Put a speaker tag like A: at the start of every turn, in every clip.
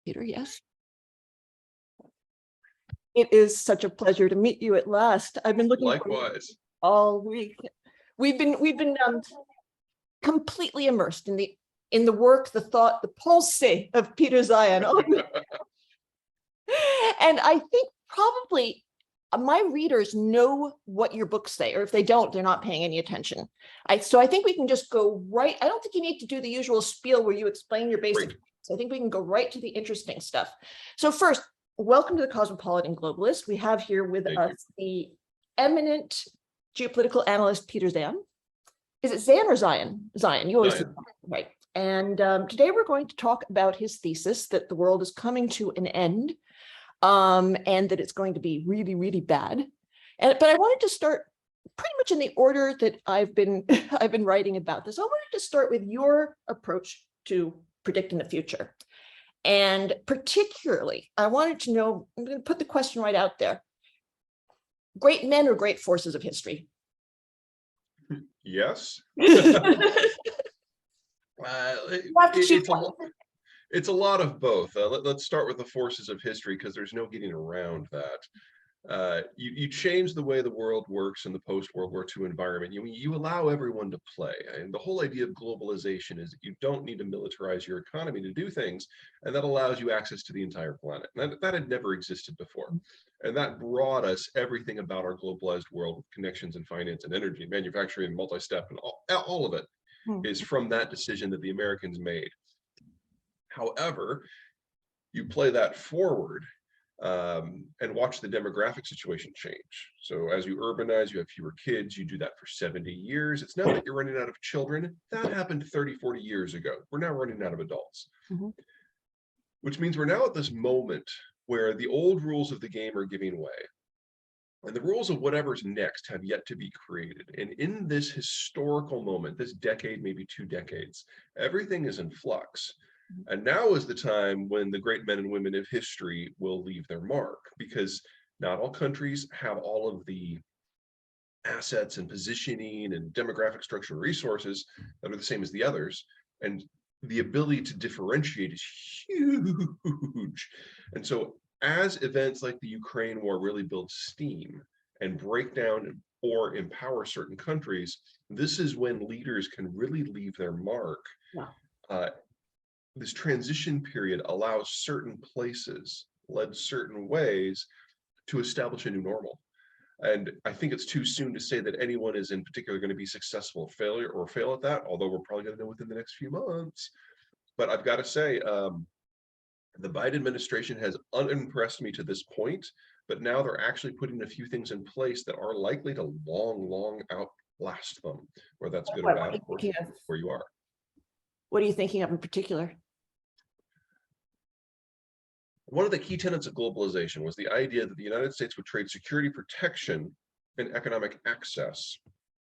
A: Peter, yes. It is such a pleasure to meet you at last. I've been looking
B: Likewise
A: all week. We've been completely immersed in the work, the thought, the pulse of Peter Zeihan. And I think probably my readers know what your books say, or if they don't, they're not paying any attention. So I think we can just go right. I don't think you need to do the usual spiel where you explain your basic. So I think we can go right to the interesting stuff. So first, welcome to the Cosmopolitan Globalist. We have here with us the eminent geopolitical analyst, Peter Zeihan. Is it Zeihan or Zeihan? Zeihan, you always say right. And today we're going to talk about his thesis that the world is coming to an end, and that it's going to be really, really bad. But I wanted to start pretty much in the order that I've been writing about this. I wanted to start with your approach to predicting the future. And particularly, I wanted to know, I'm going to put the question right out there. Great men or great forces of history?
B: Yes. It's a lot of both. Let's start with the forces of history, because there's no getting around that. You change the way the world works in the post-World War II environment. You allow everyone to play. And the whole idea of globalization is that you don't need to militarize your economy to do things, and that allows you access to the entire planet. And that had never existed before. And that brought us everything about our globalized world with connections in finance and energy, manufacturing, multi-step, and all of it is from that decision that the Americans made. However, you play that forward and watch the demographic situation change. So as you urbanize, you have fewer kids, you do that for 70 years. It's not that you're running out of children. That happened 30, 40 years ago. We're now running out of adults, which means we're now at this moment where the old rules of the game are giving way. And the rules of whatever's next have yet to be created. And in this historical moment, this decade, maybe 2 decades, everything is in flux. And now is the time when the great men and women of history will leave their mark, because not all countries have all of the assets and positioning and demographic structure and resources that are the same as the others. And the ability to differentiate is huge. And so as events like the Ukraine war really build steam and break down or empower certain countries, this is when leaders can really leave their mark. This transition period allows certain places, led certain ways, to establish a new normal. And I think it's too soon to say that anyone is in particular going to be successful at failure or fail at that, although we're probably going to know within the next few months. But I've got to say, the Biden administration has unimpressed me to this point, but now they're actually putting a few things in place that are likely to long outlast them. Whether that's good or bad, of course, where you are.
A: What are you thinking of in particular?
B: One of the key tenets of globalization was the idea that the United States would trade security protection and economic access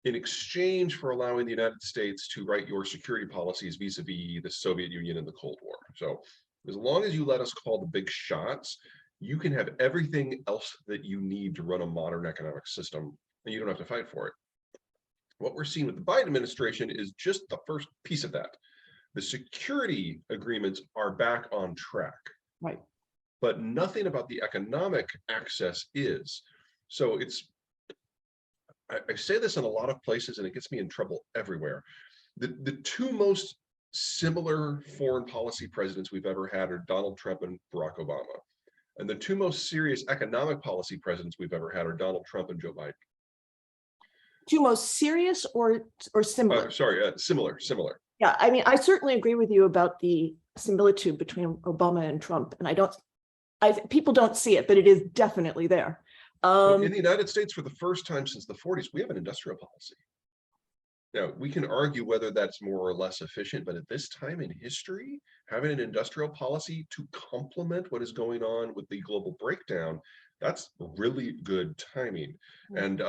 B: in exchange for allowing the United States to write your security policies vis-a-vis the Soviet Union and the Cold War. So as long as you let us call the big shots, you can have everything else that you need to run a modern economic system, and you don't have to fight for it. What we're seeing with the Biden administration is just the first piece of that. The security agreements are back on track.
A: Right.
B: But nothing about the economic access is. So I say this in a lot of places and it gets me in trouble everywhere. The 2 most similar foreign policy presidents we've ever had are Donald Trump and Barack Obama. And the 2 most serious economic policy presidents we've ever had are Donald Trump and Joe Biden.
A: 2 most serious or similar?
B: Similar.
A: Yeah, I mean, I certainly agree with you about the similitude between Obama and Trump, and people don't see it, but it is definitely there.
B: In the United States, for the first time since the 40s, we have an industrial policy. Now, we can argue whether that's more or less efficient, but at this time in history, having an industrial policy to complement what is going on with the global breakdown, that's really good timing. And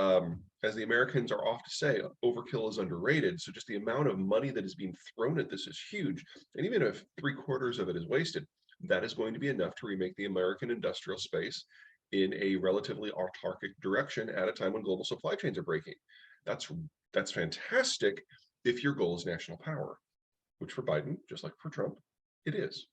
B: as the Americans are oft to say, overkill is underrated. So just the amount of money that is being thrown at this is huge. And even if 3/4 of it is wasted, that is going to be enough to remake the American industrial space in a relatively autarkic direction at a time when global supply chains are breaking. That's fantastic if your goal is national power, which for Biden, just like for Trump, it is.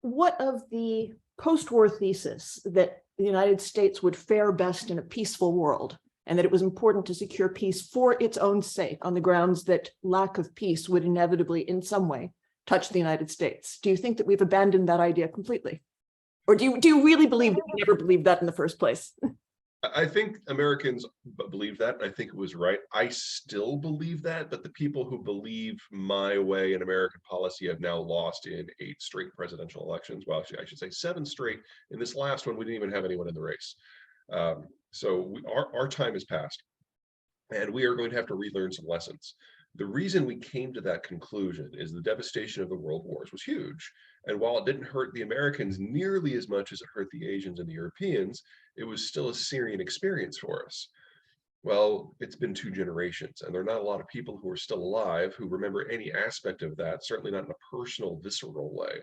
A: what of the post-war thesis that the United States would fare best in a peaceful world, and that it was important to secure peace for its own sake, on the grounds that lack of peace would inevitably, in some way, touch the United States? Do you think that we've abandoned that idea completely? Or do you really believe that we never believed that in the first place?
B: I think Americans believe that. I think it was right. I still believe that, but the people who believe my way in American policy have now lost in 8 straight presidential elections. Well, actually, I should say 7 straight. In this last one, we didn't even have anyone in the race. So our time has passed, and we are going to have to relearn some lessons. The reason we came to that conclusion is the devastation of the world wars was huge. And while it didn't hurt the Americans nearly as much as it hurt the Asians and the Europeans, it was still a Syrian experience for us. Well, it's been 2 generations, and there are not a lot of people who are still alive who remember any aspect of that, certainly not in a personal, visceral way.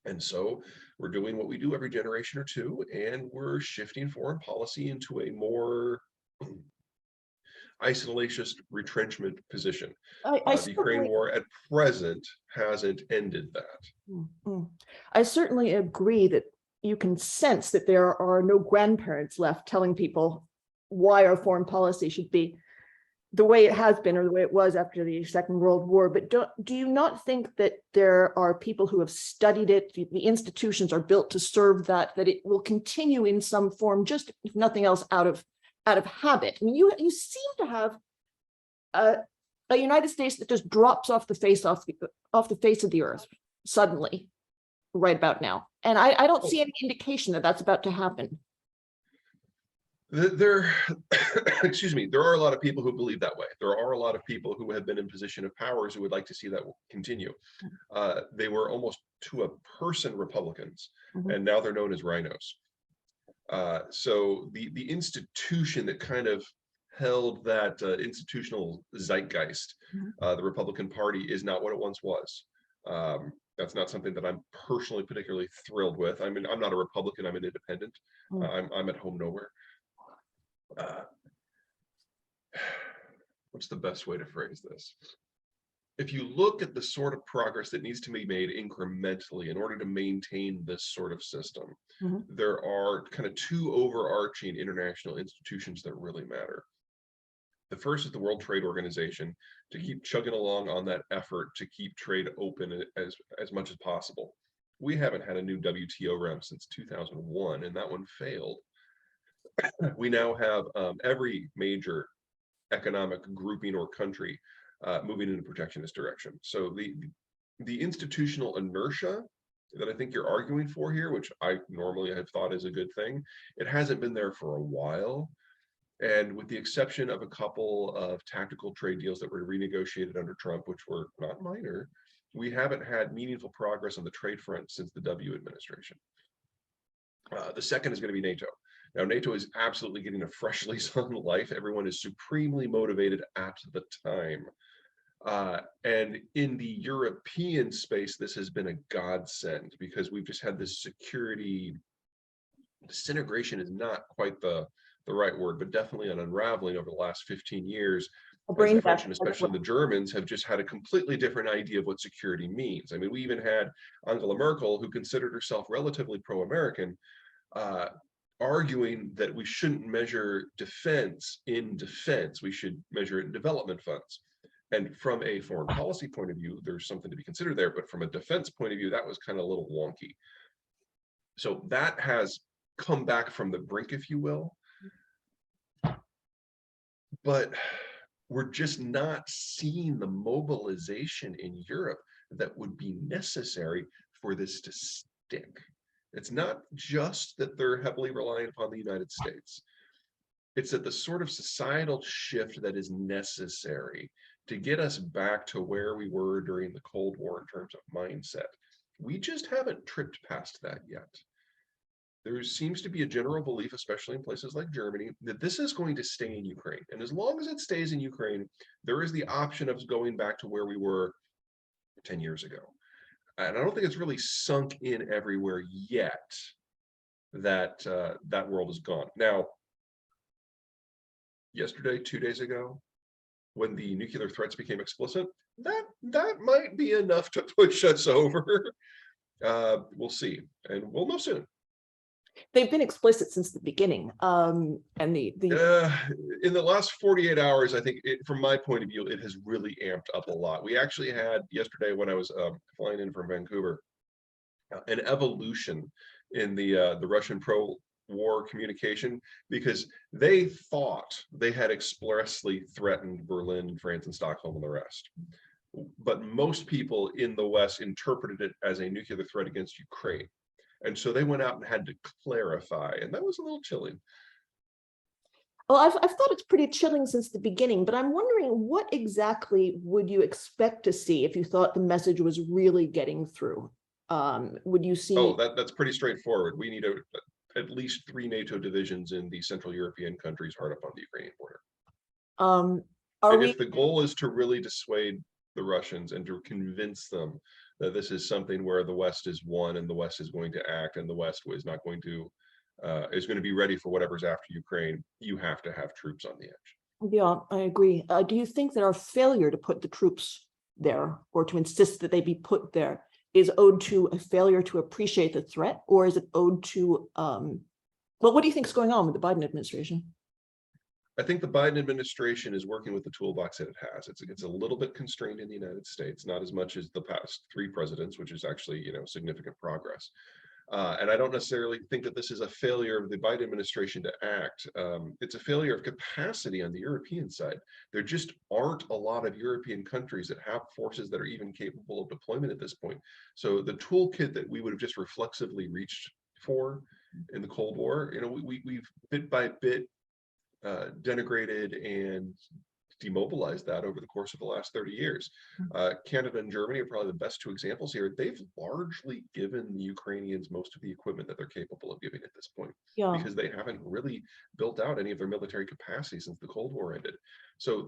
B: And so we're doing what we do every generation or 2, and we're shifting foreign policy into a more isolationist retrenchment position. The Ukraine war at present hasn't ended that.
A: I certainly agree that you can sense that there are no grandparents left telling people why our foreign policy should be the way it has been or the way it was after the Second World War. But do you not think that there are people who have studied it, the institutions are built to serve that it will continue in some form, just if nothing else, out of habit? I mean, you seem to have a United States that just drops off the face of the earth suddenly, right about now, and I don't see any indication that that's about to happen.
B: Excuse me, there are a lot of people who believe that way. There are a lot of people who have been in position of powers who would like to see that continue. They were almost to a person Republicans, and now they're known as rhinos. So the institution that kind of held that institutional zeitgeist, the Republican Party, is not what it once was. That's not something that I'm personally particularly thrilled with. I mean, I'm not a Republican, I'm an independent. I'm at home nowhere. What's the best way to phrase this? If you look at the sort of progress that needs to be made incrementally in order to maintain this sort of system, there are kind of 2 overarching international institutions that really matter. The first is the World Trade Organization, to keep chugging along on that effort to keep trade open as much as possible. We haven't had a new WTO round since 2001, and that one failed. We now have every major economic grouping or country moving in a protectionist direction. So the institutional inertia that I think you're arguing for here, which I normally have thought is a good thing, it hasn't been there for a while. And with the exception of a couple of tactical trade deals that were renegotiated under Trump, which were not minor, we haven't had meaningful progress on the trade front since the W administration. The second is going to be NATO. Now, NATO is absolutely getting a fresh lease on life. Everyone is supremely motivated at the time. And in the European space, this has been a godsend because we've just had this security disintegration is not quite the right word, but definitely an unraveling over the last 15 years. As I mentioned, especially the Germans have just had a completely different idea of what security means. I mean, we even had Angela Merkel, who considered herself relatively pro-American, arguing that we shouldn't measure defense in defense, we should measure it in development funds. And from a foreign policy point of view, there's something to be considered there, but from a defense point of view, that was kind of a little wonky. So that has come back from the brink, if you will. But we're just not seeing the mobilization in Europe that would be necessary for this to stick. It's not just that they're heavily reliant upon the United States. It's that the sort of societal shift that is necessary to get us back to where we were during the Cold War in terms of mindset, we just haven't tripped past that yet. There seems to be a general belief, especially in places like Germany, that this is going to stay in Ukraine. And as long as it stays in Ukraine, there is the option of going back to where we were 10 years ago. And I don't think it's really sunk in everywhere yet that that world is gone. Now, yesterday, 2 days ago, when the nuclear threats became explicit, that might be enough to push us over. We'll see, and we'll know soon.
A: They've been explicit since the beginning. And
B: In the last 48 hours, I think, from my point of view, it has really amped up a lot. We actually had yesterday, when I was flying in from Vancouver, an evolution in the Russian pro-war communication, because they thought they had expressly threatened Berlin, France, and Stockholm, and the rest. But most people in the West interpreted it as a nuclear threat against Ukraine. And so they went out and had to clarify, and that was a little chilling.
A: Well, I've thought it's pretty chilling since the beginning, but I'm wondering, what exactly would you expect to see if you thought the message was really getting through? Would you see?
B: Oh, that's pretty straightforward. We need at least 3 NATO divisions in the Central European countries hard up on the Ukrainian border. If the goal is to really dissuade the Russians and to convince them that this is something where the West is one and the West is going to act and the West is not going to is going to be ready for whatever's after Ukraine, you have to have troops on the edge.
A: Yeah, I agree. Do you think that our failure to put the troops there, or to insist that they be put there, is owed to a failure to appreciate the threat, or is it owed to well, what do you think is going on with the Biden administration?
B: I think the Biden administration is working with the toolbox that it has. It's a little bit constrained in the United States, not as much as the past 3 presidents, which is actually, significant progress. And I don't necessarily think that this is a failure of the Biden administration to act. It's a failure of capacity on the European side. There just aren't a lot of European countries that have forces that are even capable of deployment at this point. So the toolkit that we would have just reflexively reached for in the Cold War, we've bit by bit denigrated and demobilized that over the course of the last 30 years. Canada and Germany are probably the best 2 examples here. They've largely given the Ukrainians most of the equipment that they're capable of giving at this point, because they haven't really built out any of their military capacity since the Cold War ended. So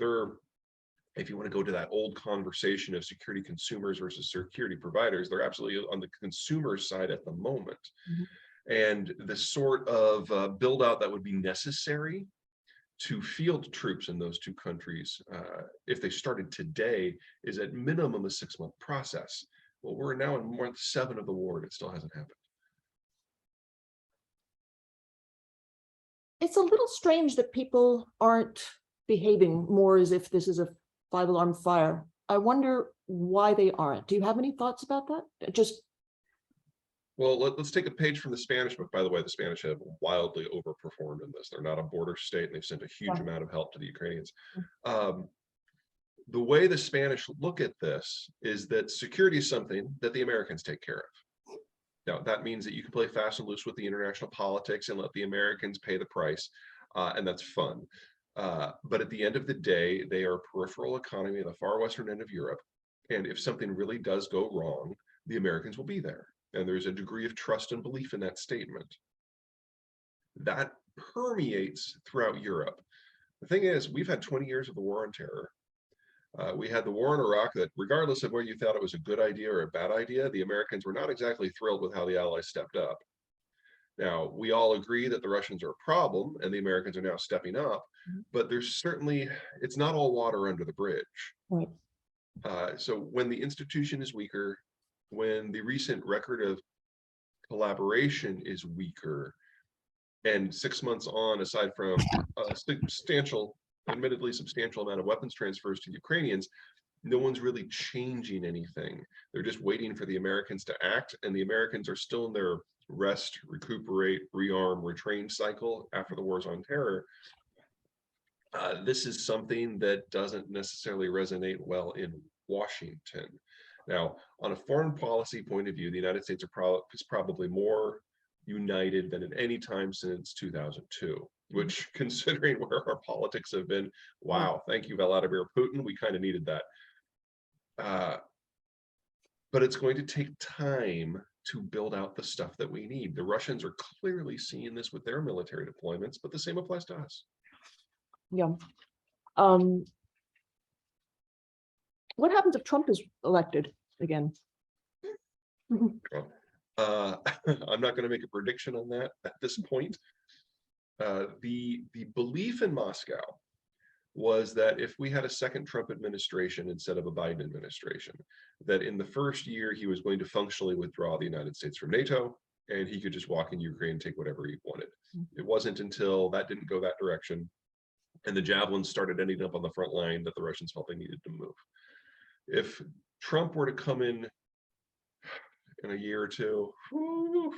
B: if you want to go to that old conversation of security consumers versus security providers, they're absolutely on the consumer side at the moment. And the sort of build out that would be necessary to field troops in those 2 countries, if they started today, is at minimum a 6-month process. Well, we're now in month 7 of the war, and it still hasn't happened.
A: It's a little strange that people aren't behaving more as if this is a 5-alarm fire. I wonder why they aren't. Do you have any thoughts about that?
B: Well, let's take a page from the Spanish book. By the way, the Spanish have wildly overperformed in this. They're not a border state, and they've sent a huge amount of help to the Ukrainians. The way the Spanish look at this is that security is something that the Americans take care of. Now, that means that you can play fast and loose with the international politics and let the Americans pay the price, and that's fun. But at the end of the day, they are a peripheral economy at the far western end of Europe, and if something really does go wrong, the Americans will be there. And there's a degree of trust and belief in that statement. That permeates throughout Europe. The thing is, we've had 20 years of the war on terror. We had the war in Iraq that, regardless of whether you thought it was a good idea or a bad idea, the Americans were not exactly thrilled with how the Allies stepped up. Now, we all agree that the Russians are a problem and the Americans are now stepping up, but there's certainly, it's not all water under the bridge.
A: Right.
B: So when the institution is weaker, when the recent record of collaboration is weaker, and 6 months on, aside from a substantial, admittedly substantial amount of weapons transfers to the Ukrainians, no one's really changing anything. They're just waiting for the Americans to act, and the Americans are still in their rest, recuperate, rearm, retrain cycle after the wars on terror. This is something that doesn't necessarily resonate well in Washington. Now, on a foreign policy point of view, the United States is probably more united than at any time since 2002, which, considering where our politics have been, wow, thank you, Vladimir Putin, we kind of needed that. But it's going to take time to build out the stuff that we need. The Russians are clearly seeing this with their military deployments, but the same applies to us.
A: Yeah. What happens if Trump is elected again?
B: I'm not going to make a prediction on that at this point. The belief in Moscow was that if we had a second Trump administration instead of a Biden administration, that in the first year he was going to functionally withdraw the United States from NATO, and he could just walk in Ukraine and take whatever he wanted. It wasn't until that didn't go that direction and the javelins started ending up on the front line that the Russians felt they needed to move. If Trump were to come in a year or two, whew,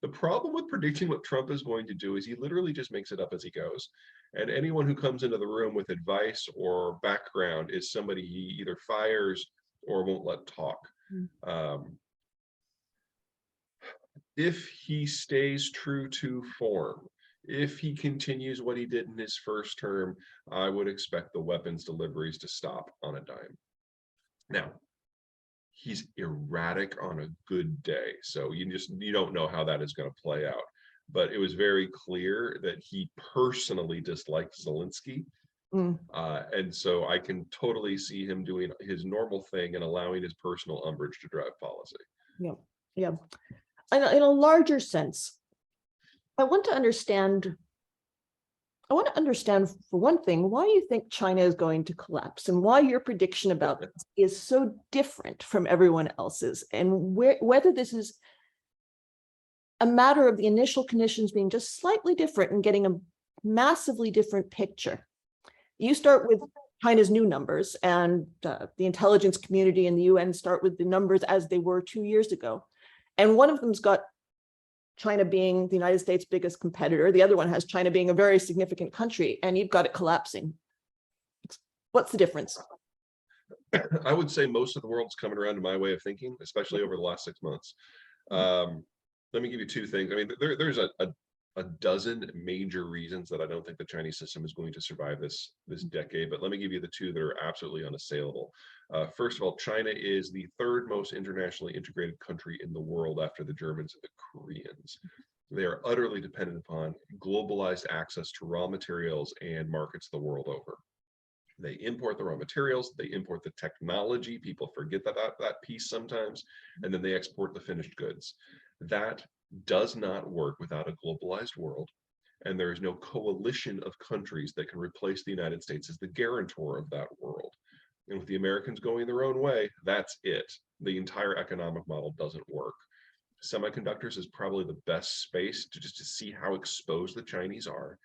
B: the problem with predicting what Trump is going to do is he literally just makes it up as he goes. And anyone who comes into the room with advice or background is somebody he either fires or won't let talk. If he stays true to form, if he continues what he did in his first term, I would expect the weapons deliveries to stop on a dime. Now, he's erratic on a good day, so you don't know how that is going to play out. But it was very clear that he personally disliked Zelensky. And so I can totally see him doing his normal thing and allowing his personal umbrage to drive policy.
A: Yeah. In a larger sense, I want to understand, for one thing, why you think China is going to collapse and why your prediction about this is so different from everyone else's, and whether this is a matter of the initial conditions being just slightly different and getting a massively different picture. You start with China's new numbers, and the intelligence community and the UN start with the numbers as they were 2 years ago. And one of them's got China being the United States' biggest competitor. The other one has China being a very significant country, and you've got it collapsing. What's the difference?
B: I would say most of the world's coming around to my way of thinking, especially over the last 6 months. Let me give you two things. I mean, there's a dozen major reasons that I don't think the Chinese system is going to survive this decade, but let me give you the two that are absolutely unassailable. First of all, China is the third most internationally integrated country in the world after the Germans and the Koreans. They are utterly dependent upon globalized access to raw materials and markets the world over. They import the raw materials, they import the technology, people forget that piece sometimes, and then they export the finished goods. That does not work without a globalized world, and there is no coalition of countries that can replace the United States as the guarantor of that world. And with the Americans going their own way, that's it. The entire economic model doesn't work. Semiconductors is probably the best space to see how exposed the Chinese are.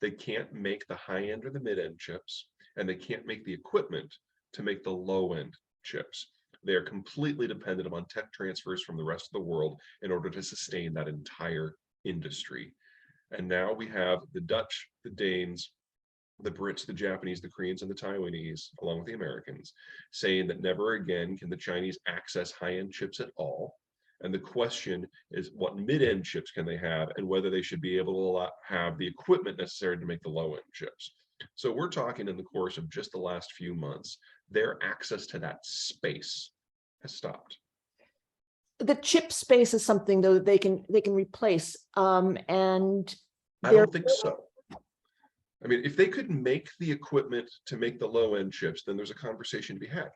B: They can't make the high-end or the mid-end chips, and they can't make the equipment to make the low-end chips. They are completely dependent upon tech transfers from the rest of the world in order to sustain that entire industry. And now we have the Dutch, the Danes, the Brits, the Japanese, the Koreans, and the Taiwanese, along with the Americans, saying that never again can the Chinese access high-end chips at all. And the question is, what mid-end chips can they have, and whether they should be able to have the equipment necessary to make the low-end chips. So we're talking in the course of just the last few months, their access to that space has stopped.
A: The chip space is something, though, they can replace, and
B: I don't think so. I mean, if they could make the equipment to make the low-end chips, then there's a conversation to be had.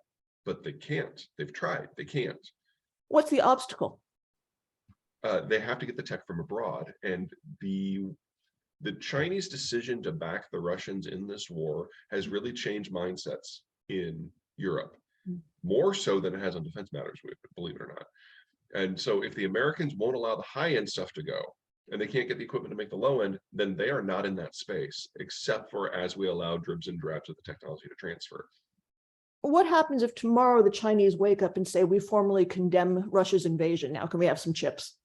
B: But they can't. They've tried. They can't.
A: What's the obstacle?
B: They have to get the tech from abroad, and the Chinese decision to back the Russians in this war has really changed mindsets in Europe, more so than it has on defense matters, believe it or not. And so if the Americans won't allow the high-end stuff to go, and they can't get the equipment to make the low end, then they are not in that space, except for as we allow dribs and drabs of the technology to transfer.
A: What happens if tomorrow the Chinese wake up and say, we formally condemn Russia's invasion? Now, can we have some chips?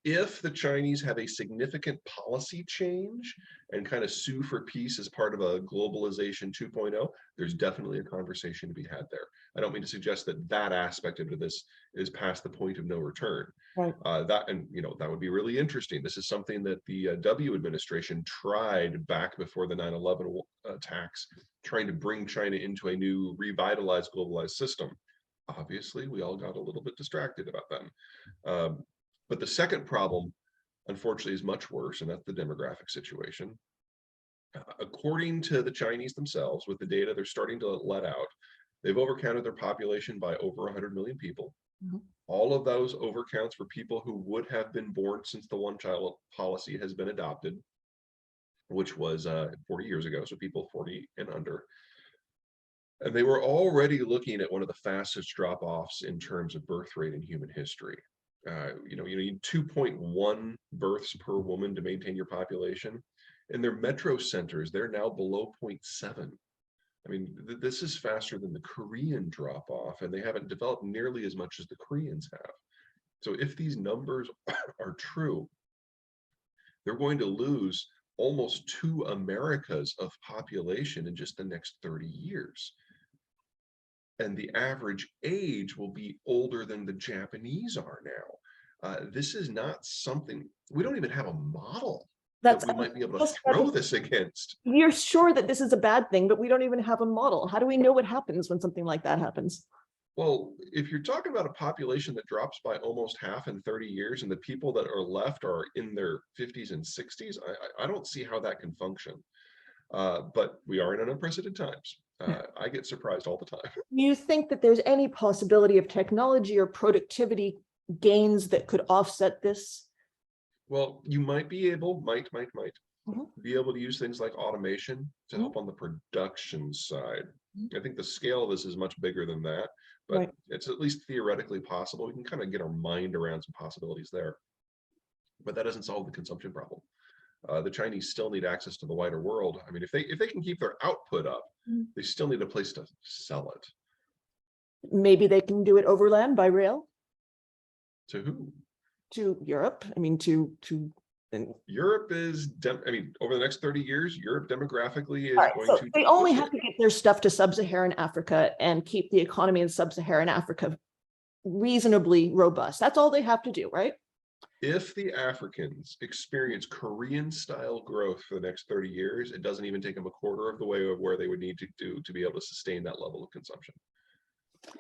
B: If the Chinese have a significant policy change and kind of sue for peace as part of a globalization 2.0, there's definitely a conversation to be had there. I don't mean to suggest that aspect of this is past the point of no return.
A: Right.
B: That would be really interesting. This is something that the W administration tried back before the 9/11 attacks, trying to bring China into a new revitalized globalized system. Obviously, we all got a little bit distracted about them. But the second problem, unfortunately, is much worse, and that's the demographic situation. According to the Chinese themselves, with the data they're starting to let out, they've overcounted their population by over 100 million people. All of those overcounts were people who would have been born since the one-child policy has been adopted. which was 40 years ago, so people 40 and under. And they were already looking at one of the fastest drop-offs in terms of birth rate in human history. You need 2.1 births per woman to maintain your population. In their metro centers, they're now below 0.7. I mean, this is faster than the Korean drop-off, and they haven't developed nearly as much as the Koreans have. So if these numbers are true, they're going to lose almost 2 Americas of population in just the next 30 years. And the average age will be older than the Japanese are now. This is not something, we don't even have a model that we might be able to throw this against.
A: You're sure that this is a bad thing, but we don't even have a model. How do we know what happens when something like that happens?
B: Well, if you're talking about a population that drops by almost half in 30 years and the people that are left are in their 50s and 60s, I don't see how that can function. But we are in unprecedented times. I get surprised all the time.
A: Do you think that there's any possibility of technology or productivity gains that could offset this?
B: Well, you might be able, be able to use things like automation to help on the production side. I think the scale of this is much bigger than that, but it's at least theoretically possible. We can kind of get our mind around some possibilities there. But that doesn't solve the consumption problem. The Chinese still need access to the wider world. I mean, if they can keep their output up, they still need a place to sell it.
A: Maybe they can do it overland by rail.
B: To who?
A: To Europe. I mean,
B: Europe is, over the next 30 years, Europe demographically is
A: going to. They only have to get their stuff to sub-Saharan Africa and keep the economy in sub-Saharan Africa reasonably robust. That's all they have to do, right?
B: If the Africans experience Korean-style growth for the next 30 years, it doesn't even take them a quarter of the way of where they would need to do to be able to sustain that level of consumption.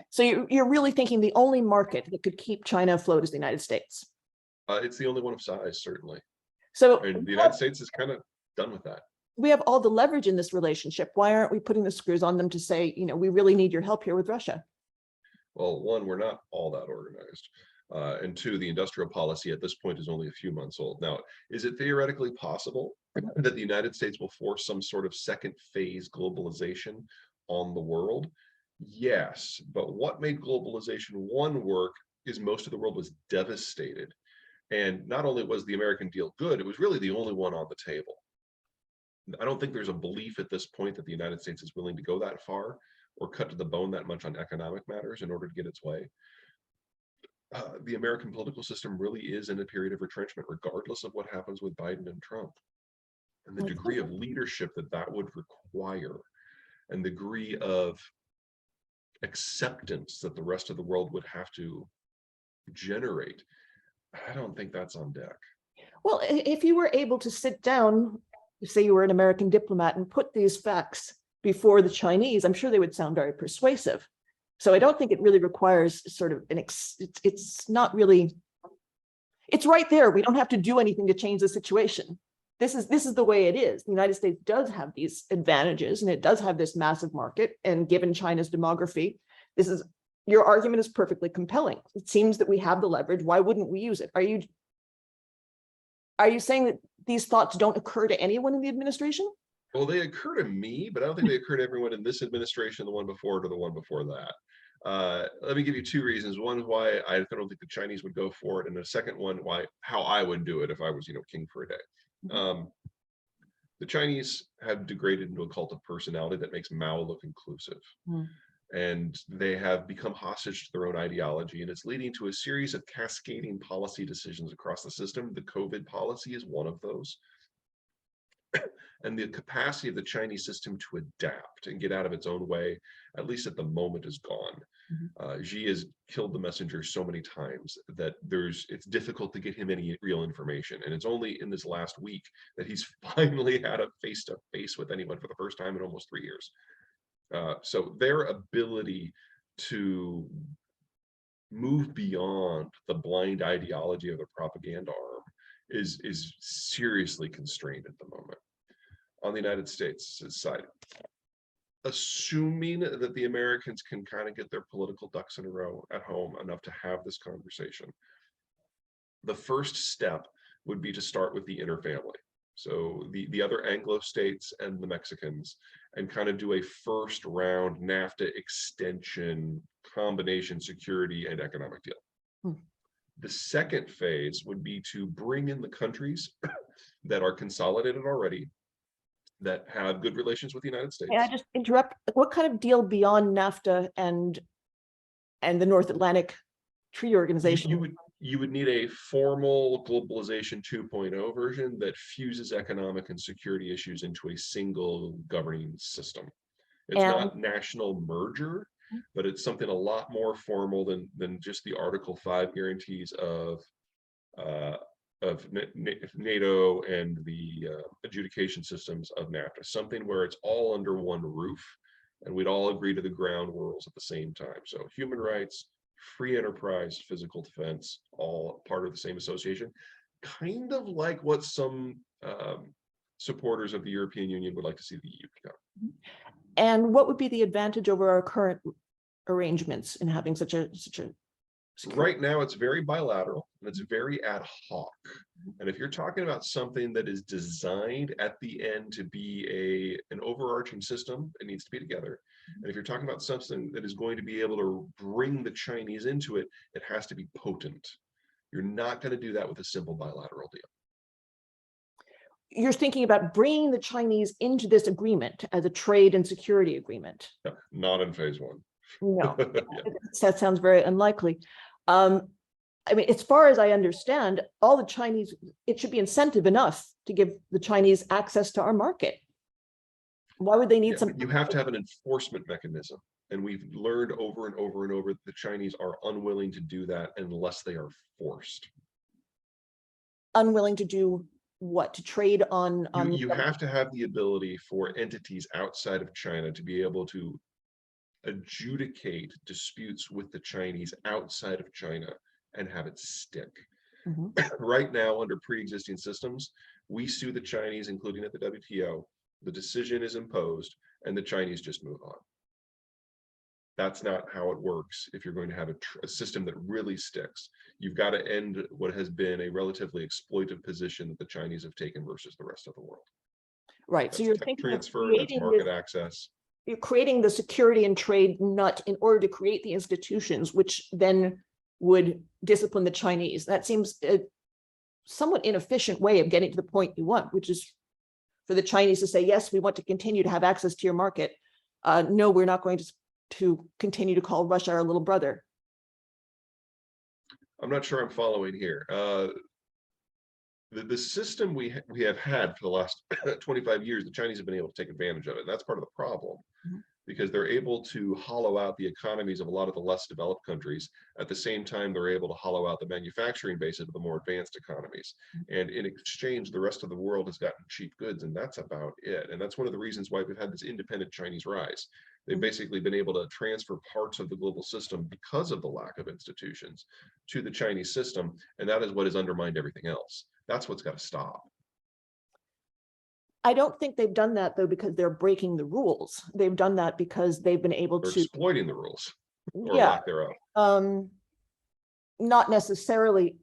B: So
A: you're really thinking the only market that could keep China afloat is the United States?
B: It's the only one of size, certainly.
A: So
B: and the United States is kind of done with that.
A: We have all the leverage in this relationship. Why aren't we putting the screws on them to say, we really need your help here with Russia?
B: Well, one, we're not all that organized. And two, the industrial policy at this point is only a few months old. Now, is it theoretically possible that the United States will force some sort of second phase globalization on the world? Yes, but what made globalization one work is most of the world was devastated. And not only was the American deal good, it was really the only one on the table. I don't think there's a belief at this point that the United States is willing to go that far or cut to the bone that much on economic matters in order to get its way. The American political system really is in a period of retrenchment, regardless of what happens with Biden and Trump. And the degree of leadership that would require and the degree of acceptance that the rest of the world would have to generate, I don't think that's on deck.
A: Well, if you were able to sit down, say you were an American diplomat, and put these facts before the Chinese, I'm sure they would sound very persuasive. So I don't think it really requires sort of it's not really, it's right there. We don't have to do anything to change the situation. This is the way it is. The United States does have these advantages, and it does have this massive market. And given China's demography, your argument is perfectly compelling. It seems that we have the leverage. Why wouldn't we use it? Are you saying that these thoughts don't occur to anyone in the administration?
B: Well, they occur to me, but I don't think they occur to everyone in this administration, the one before it, or the one before that. Let me give you two reasons. One, why I don't think the Chinese would go for it, and the second one, how I would do it if I was, king for a day. The Chinese have degraded into a cult of personality that makes Mao look inclusive. And they have become hostage to their own ideology, and it's leading to a series of cascading policy decisions across the system. The COVID policy is one of those. And the capacity of the Chinese system to adapt and get out of its own way, at least at the moment, is gone. Xi has killed the messenger so many times that it's difficult to get him any real information. And it's only in this last week that he's finally had a face-to-face with anyone for the first time in almost 3 years. So their ability to move beyond the blind ideology of the propaganda arm is seriously constrained at the moment. On the United States side, assuming that the Americans can kind of get their political ducks in a row at home enough to have this conversation, the first step would be to start with the inner family. so the other Anglo states and the Mexicans, and kind of do a first round NAFTA extension combination security and economic deal.
A: Hmm.
B: The second phase would be to bring in the countries that are consolidated already, that have good relations with the United States.
A: May I just interrupt? What kind of deal beyond NAFTA and the North Atlantic Treaty Organization?
B: You would need a formal Globalization 2.0 version that fuses economic and security issues into a single governing system. It's not national merger, but it's something a lot more formal than just the Article 5 guarantees of NATO and the adjudication systems of NAFTA. Something where it's all under one roof, and we'd all agree to the ground rules at the same time. So human rights, free enterprise, physical defense, all part of the same association, kind of like what some supporters of the European Union would like to see the EU become.
A: And what would be the advantage over our current arrangements in having such a
B: Right now, it's very bilateral and it's very ad hoc. And if you're talking about something that is designed at the end to be an overarching system, it needs to be together. And if you're talking about something that is going to be able to bring the Chinese into it, it has to be potent. You're not going to do that with a simple bilateral deal.
A: You're thinking about bringing the Chinese into this agreement as a trade and security agreement?
B: No, not in phase one.
A: No,
B: Yeah.
A: That sounds very unlikely. I mean, as far as I understand, all the Chinese, it should be incentive enough to give the Chinese access to our market. Why would they need something?
B: You have to have an enforcement mechanism. And we've learned over and over and over that the Chinese are unwilling to do that unless they are forced.
A: Unwilling to do what? To trade on
B: you have to have the ability for entities outside of China to be able to adjudicate disputes with the Chinese outside of China and have it stick. Right now, under pre-existing systems, we sue the Chinese, including at the WTO. The decision is imposed and the Chinese just move on. That's not how it works. If you're going to have a system that really sticks, you've got to end what has been a relatively exploitive position that the Chinese have taken versus the rest of the world.
A: Right.
B: That's
A: so you're
B: tech
A: thinking
B: transfer, that's market access.
A: You're creating the security and trade nut in order to create the institutions, which then would discipline the Chinese. That seems a somewhat inefficient way of getting to the point you want, which is for the Chinese to say, yes, we want to continue to have access to your market. No, we're not going to continue to call Russia our little brother.
B: I'm not sure I'm following here. The system we have had for the last 25 years, the Chinese have been able to take advantage of it. And that's part of the problem, because they're able to hollow out the economies of a lot of the less developed countries. At the same time, they're able to hollow out the manufacturing base of the more advanced economies. And in exchange, the rest of the world has gotten cheap goods, and that's about it. And that's one of the reasons why we've had this independent Chinese rise. They've basically been able to transfer parts of the global system because of the lack of institutions to the Chinese system. And that is what has undermined everything else. That's what's got to stop.
A: I don't think they've done that, though, because they're breaking the rules. They've done that because they've been able
B: They're
A: to
B: exploiting the rules or
A: yeah,
B: lack thereof.
A: Not necessarily.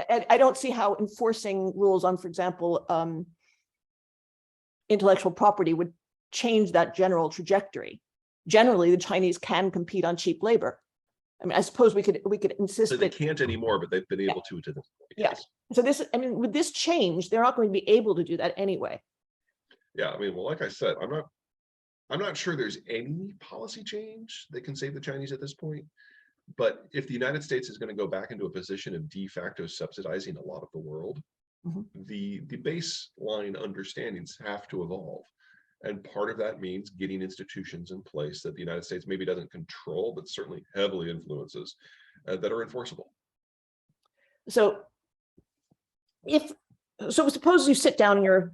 A: I don't see how enforcing rules on, for example, intellectual property would change that general trajectory. Generally, the Chinese can compete on cheap labor. I mean, I suppose we could insist
B: So they
A: that
B: can't anymore, but they've been able to this point.
A: Yes. So this, I mean, with this change, they're not going to be able to do that anyway.
B: Yeah, I mean, well, like I said, I'm not sure there's any policy change that can save the Chinese at this point. But if the United States is going to go back into a position of de facto subsidizing a lot of the world, the baseline understandings have to evolve. And part of that means getting institutions in place that the United States maybe doesn't control, but certainly heavily influences, that are enforceable.
A: So suppose you sit down and you're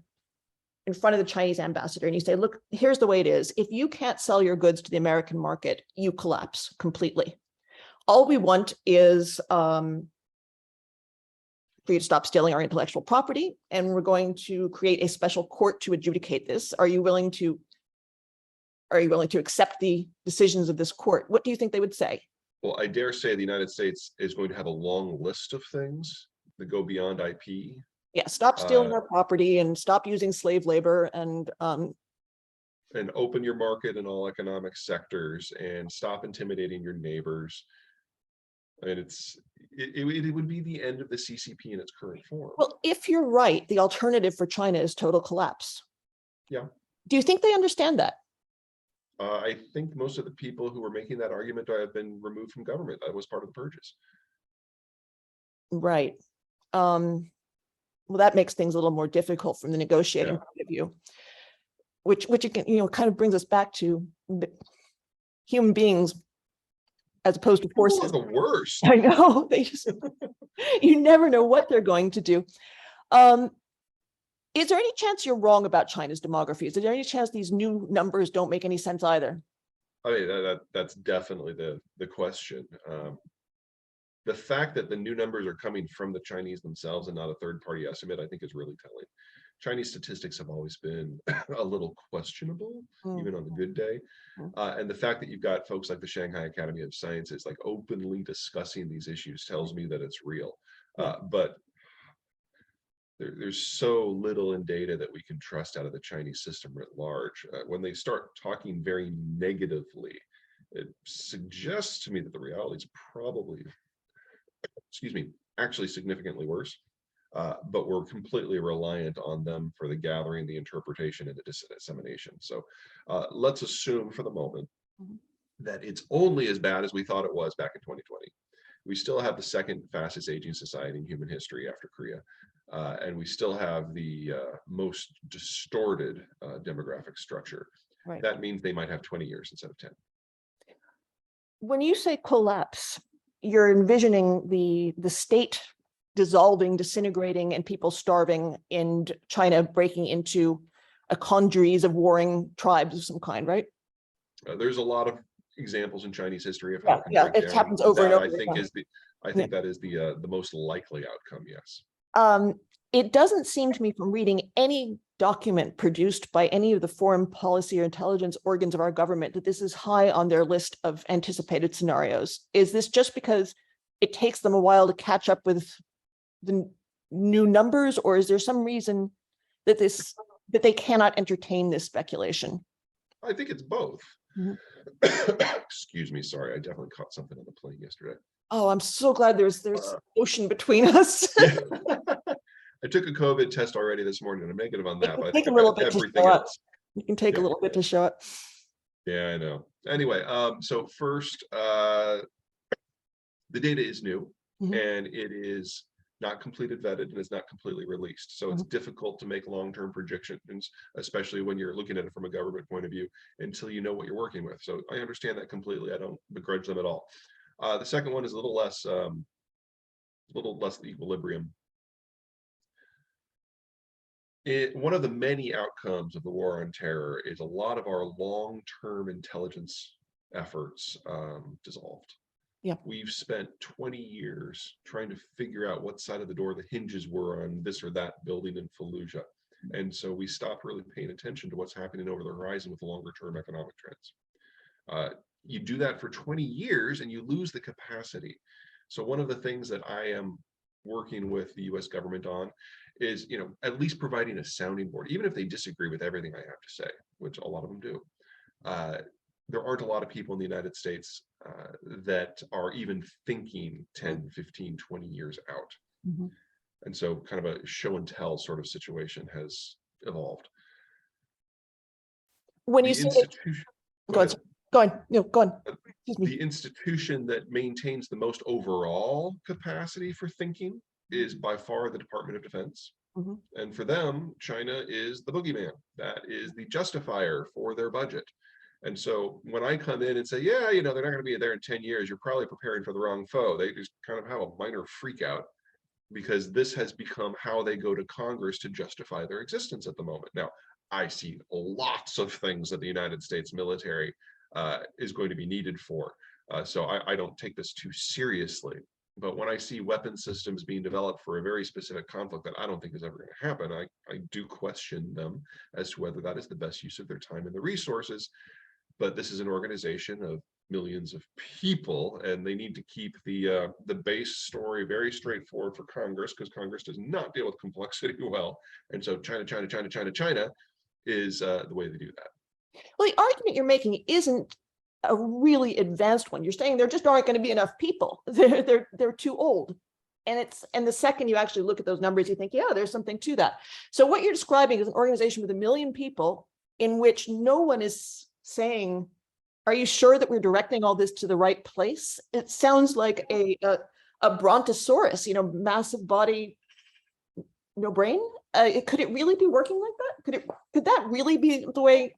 A: in front of the Chinese ambassador and you say, look, here's the way it is. If you can't sell your goods to the American market, you collapse completely. All we want is for you to stop stealing our intellectual property, and we're going to create a special court to adjudicate this. Are you willing to accept the decisions of this court? What do you think they would say?
B: Well, I dare say the United States is going to have a long list of things that go beyond IP
A: Yeah, stop stealing
B: uh,
A: our property and stop using slave labor
B: and open your market in all economic sectors and stop intimidating your neighbors. And it would be the end of the CCP in its current form.
A: well, if you're right, the alternative for China is total collapse.
B: Yeah.
A: Do you think they understand that?
B: I think most of the people who were making that argument have been removed from government. That was part of the purges.
A: Right. Well, that makes things a little more difficult from the negotiating point of view, which again, kind of brings us back to human beings as opposed to
B: People
A: forces.
B: are the worst.
A: I know, they just, you never know what they're going to do. Is there any chance you're wrong about China's demography? Is there any chance these new numbers don't make any sense either?
B: I mean, that's definitely the question. The fact that the new numbers are coming from the Chinese themselves and not a third-party estimate, I think is really telling. Chinese statistics have always been a little questionable, even on a good day. And the fact that you've got folks like the Shanghai Academy of Sciences like openly discussing these issues tells me that it's real. But there's so little in data that we can trust out of the Chinese system writ large. When they start talking very negatively, it suggests to me that the reality is probably, excuse me, actually significantly worse. But we're completely reliant on them for the gathering, the interpretation, and the dissemination. So let's assume for the moment that it's only as bad as we thought it was back in 2020. We still have the second fastest aging society in human history after Korea. And we still have the most distorted demographic structure.
A: Right.
B: That means they might have 20 years instead of 10.
A: When you say collapse, you're envisioning the state dissolving, disintegrating, and people starving, and China breaking into a congeries of warring tribes of some kind, right?
B: There's a lot of examples in Chinese history of how
A: it happens over and over.
B: I think that is the most likely outcome. Yes.
A: It doesn't seem to me from reading any document produced by any of the foreign policy or intelligence organs of our government that this is high on their list of anticipated scenarios. Is this just because it takes them a while to catch up with the new numbers, or is there some reason that they cannot entertain this speculation?
B: I think it's both. Excuse me, sorry, I definitely caught something on the plane yesterday.
A: Oh, I'm so glad there's ocean between us.
B: I took a COVID test already this morning. I'm negative on that, but I think
A: a little bit
B: everything else.
A: You can take a little bit to show it.
B: Yeah, I know. Anyway, so first, the data is new and it is not completed vetted and it's not completely released. So it's difficult to make long-term projections, especially when you're looking at it from a government point of view, until you know what you're working with. So I understand that completely. I don't begrudge them at all. The second one is a little less equilibrium. One of the many outcomes of the war on terror is a lot of our long-term intelligence efforts dissolved. Yeah. We've spent 20 years trying to figure out what side of the door the hinges were on this or that building in Fallujah. And so we stopped really paying attention to what's happening over the horizon with longer-term economic trends. You do that for 20 years and you lose the capacity. So one of the things that I am working with the US government on is, at least providing a sounding board, even if they disagree with everything I have to say, which a lot of them do. There aren't a lot of people in the United States that are even thinking 10, 15, 20 years out. And so kind of a show and tell sort of situation has evolved.
A: When you say go on.
B: The institution that maintains the most overall capacity for thinking is by far the Department of Defense. And for them, China is the boogeyman. That is the justifier for their budget. And so when I come in and say, yeah, they're not going to be there in 10 years, you're probably preparing for the wrong foe. They just kind of have a minor freak out because this has become how they go to Congress to justify their existence at the moment. Now, I see lots of things that the United States military is going to be needed for. So I don't take this too seriously. But when I see weapon systems being developed for a very specific conflict that I don't think is ever going to happen, I do question them as to whether that is the best use of their time and the resources. But this is an organization of millions of people, and they need to keep the base story very straightforward for Congress, because Congress does not deal with complexity well. And so China, China, China, China, China is the way they do that.
A: Well, the argument you're making isn't a really advanced one. You're saying there just aren't going to be enough people. They're too old. And the second you actually look at those numbers, you think, yeah, there's something to that. So what you're describing is an organization with 1 million people in which no one is saying, are you sure that we're directing all this to the right place? It sounds like a brontosaurus, massive body, no brain. Could it really be working like that? Could that really be the way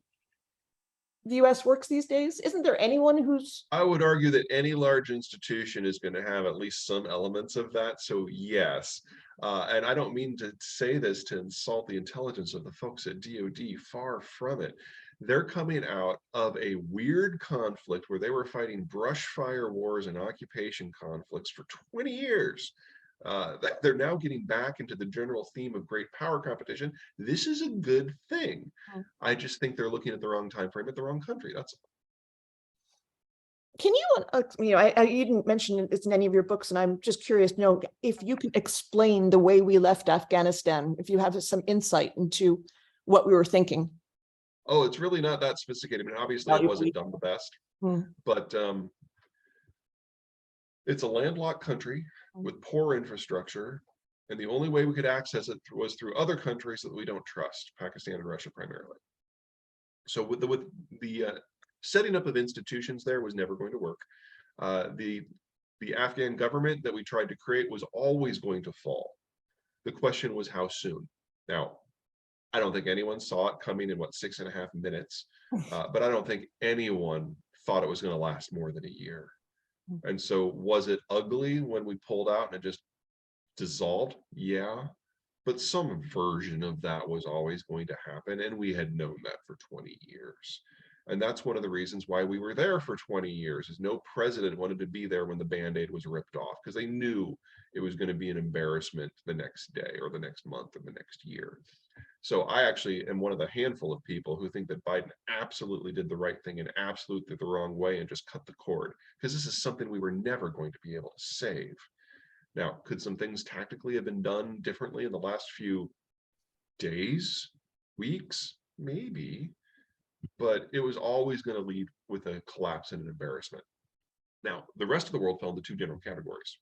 A: the US works these days? Isn't there anyone who's...
B: I would argue that any large institution is going to have at least some elements of that. So yes, and I don't mean to say this to insult the intelligence of the folks at DoD, far from it. They're coming out of a weird conflict where they were fighting brush fire wars and occupation conflicts for 20 years. They're now getting back into the general theme of great power competition. This is a good thing. I just think they're looking at the wrong time frame at the wrong country. That's all.
A: Can you, you didn't mention this in any of your books, and I'm just curious to know if you can explain the way we left Afghanistan, if you have some insight into what we were thinking.
B: Oh, it's really not that sophisticated. I mean, obviously it wasn't done the best, but it's a landlocked country with poor infrastructure, and the only way we could access it was through other countries that we don't trust, Pakistan and Russia primarily. So with the setting up of institutions there was never going to work. The Afghan government that we tried to create was always going to fall. The question was how soon. Now, I don't think anyone saw it coming in 6.5 minutes, but I don't think anyone thought it was going to last more than a year. And so was it ugly when we pulled out and it just dissolved? Yeah, but some version of that was always going to happen, and we had known that for 20 years. And that's one of the reasons why we were there for 20 years, is no president wanted to be there when the Band-Aid was ripped off, because they knew it was going to be an embarrassment the next day or the next month or the next year. So I actually am one of the handful of people who think that Biden absolutely did the right thing and absolutely the wrong way and just cut the cord, because this is something we were never going to be able to save. Now, could some things tactically have been done differently in the last few days, weeks? Maybe, but it was always going to lead with a collapse and an embarrassment. Now, the rest of the world fell into 2 general categories.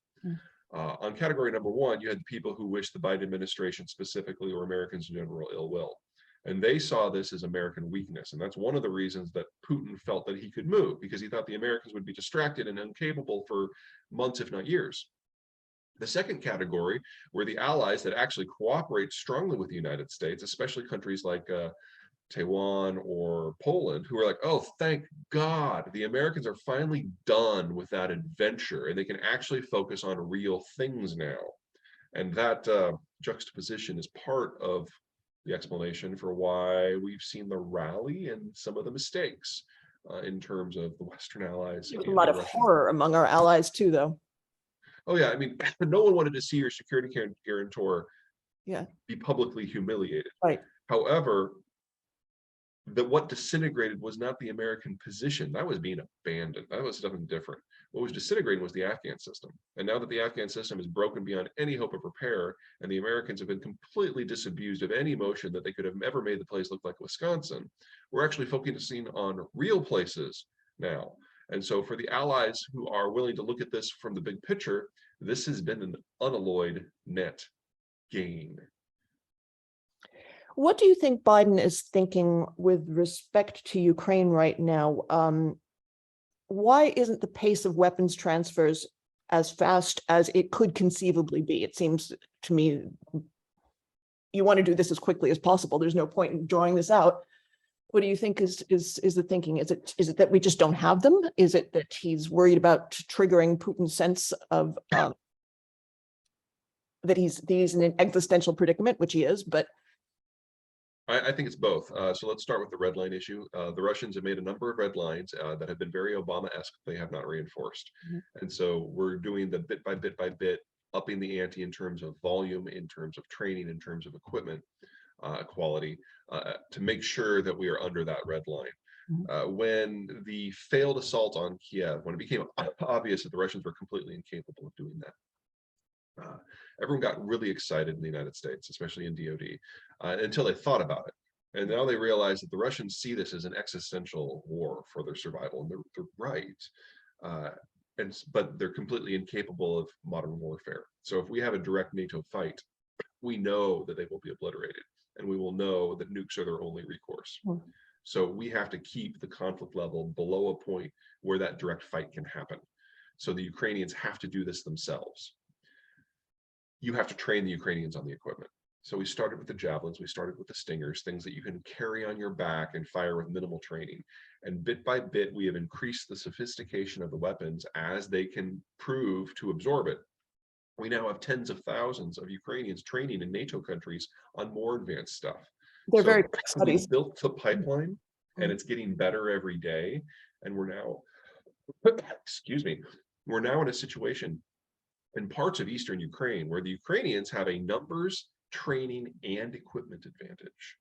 B: On category number 1, you had people who wished the Biden administration specifically, or Americans in general, ill will. And they saw this as American weakness. And that's one of the reasons that Putin felt that he could move, because he thought the Americans would be distracted and incapable for months, if not years. The second category were the allies that actually cooperate strongly with the United States, especially countries like Taiwan or Poland, who are like, oh, thank God, the Americans are finally done with that adventure and they can actually focus on real things now. And that juxtaposition is part of the explanation for why we've seen the rally and some of the mistakes in terms of the Western allies.
A: There's a lot of horror among our allies too, though.
B: Oh yeah, I mean, no one wanted to see your security guarantor be publicly humiliated.
A: Right.
B: However, what disintegrated was not the American position. That was being abandoned. That was something different. What was disintegrating was the Afghan system. And now that the Afghan system is broken beyond any hope of repair, and the Americans have been completely disabused of any motion that they could have ever made the place look like Wisconsin, we're actually focusing on real places now. And so for the allies who are willing to look at this from the big picture, this has been an unalloyed net gain.
A: What do you think Biden is thinking with respect to Ukraine right now? Why isn't the pace of weapons transfers as fast as it could conceivably be? It seems to me you want to do this as quickly as possible. There's no point in drawing this out. What do you think is the thinking? Is it that we just don't have them? Is it that he's worried about triggering Putin's sense of that he's in an existential predicament, which he is, but
B: I think it's both. So let's start with the red line issue. The Russians have made a number of red lines that have been very Obama-esque. They have not reinforced. And so we're doing the bit by bit, upping the ante in terms of volume, in terms of training, in terms of equipment quality, to make sure that we are under that red line. When the failed assault on Kiev, when it became obvious that the Russians were completely incapable of doing that, everyone got really excited in the United States, especially in DoD, until they thought about it. And now they realize that the Russians see this as an existential war for their survival, and they're right. But they're completely incapable of modern warfare. So if we have a direct NATO fight, we know that they will be obliterated, and we will know that nukes are their only recourse. So we have to keep the conflict level below a point where that direct fight can happen. So the Ukrainians have to do this themselves. You have to train the Ukrainians on the equipment. So we started with the javelins, we started with the stingers, things that you can carry on your back and fire with minimal training. And bit by bit, we have increased the sophistication of the weapons as they can prove to absorb it. We now have tens of thousands of Ukrainians training in NATO countries on more advanced stuff.
A: They're very
B: We
A: studies.
B: built the pipeline, and it's getting better every day. And we're now, excuse me, we're now in a situation in parts of Eastern Ukraine where the Ukrainians have a numbers, training, and equipment advantage.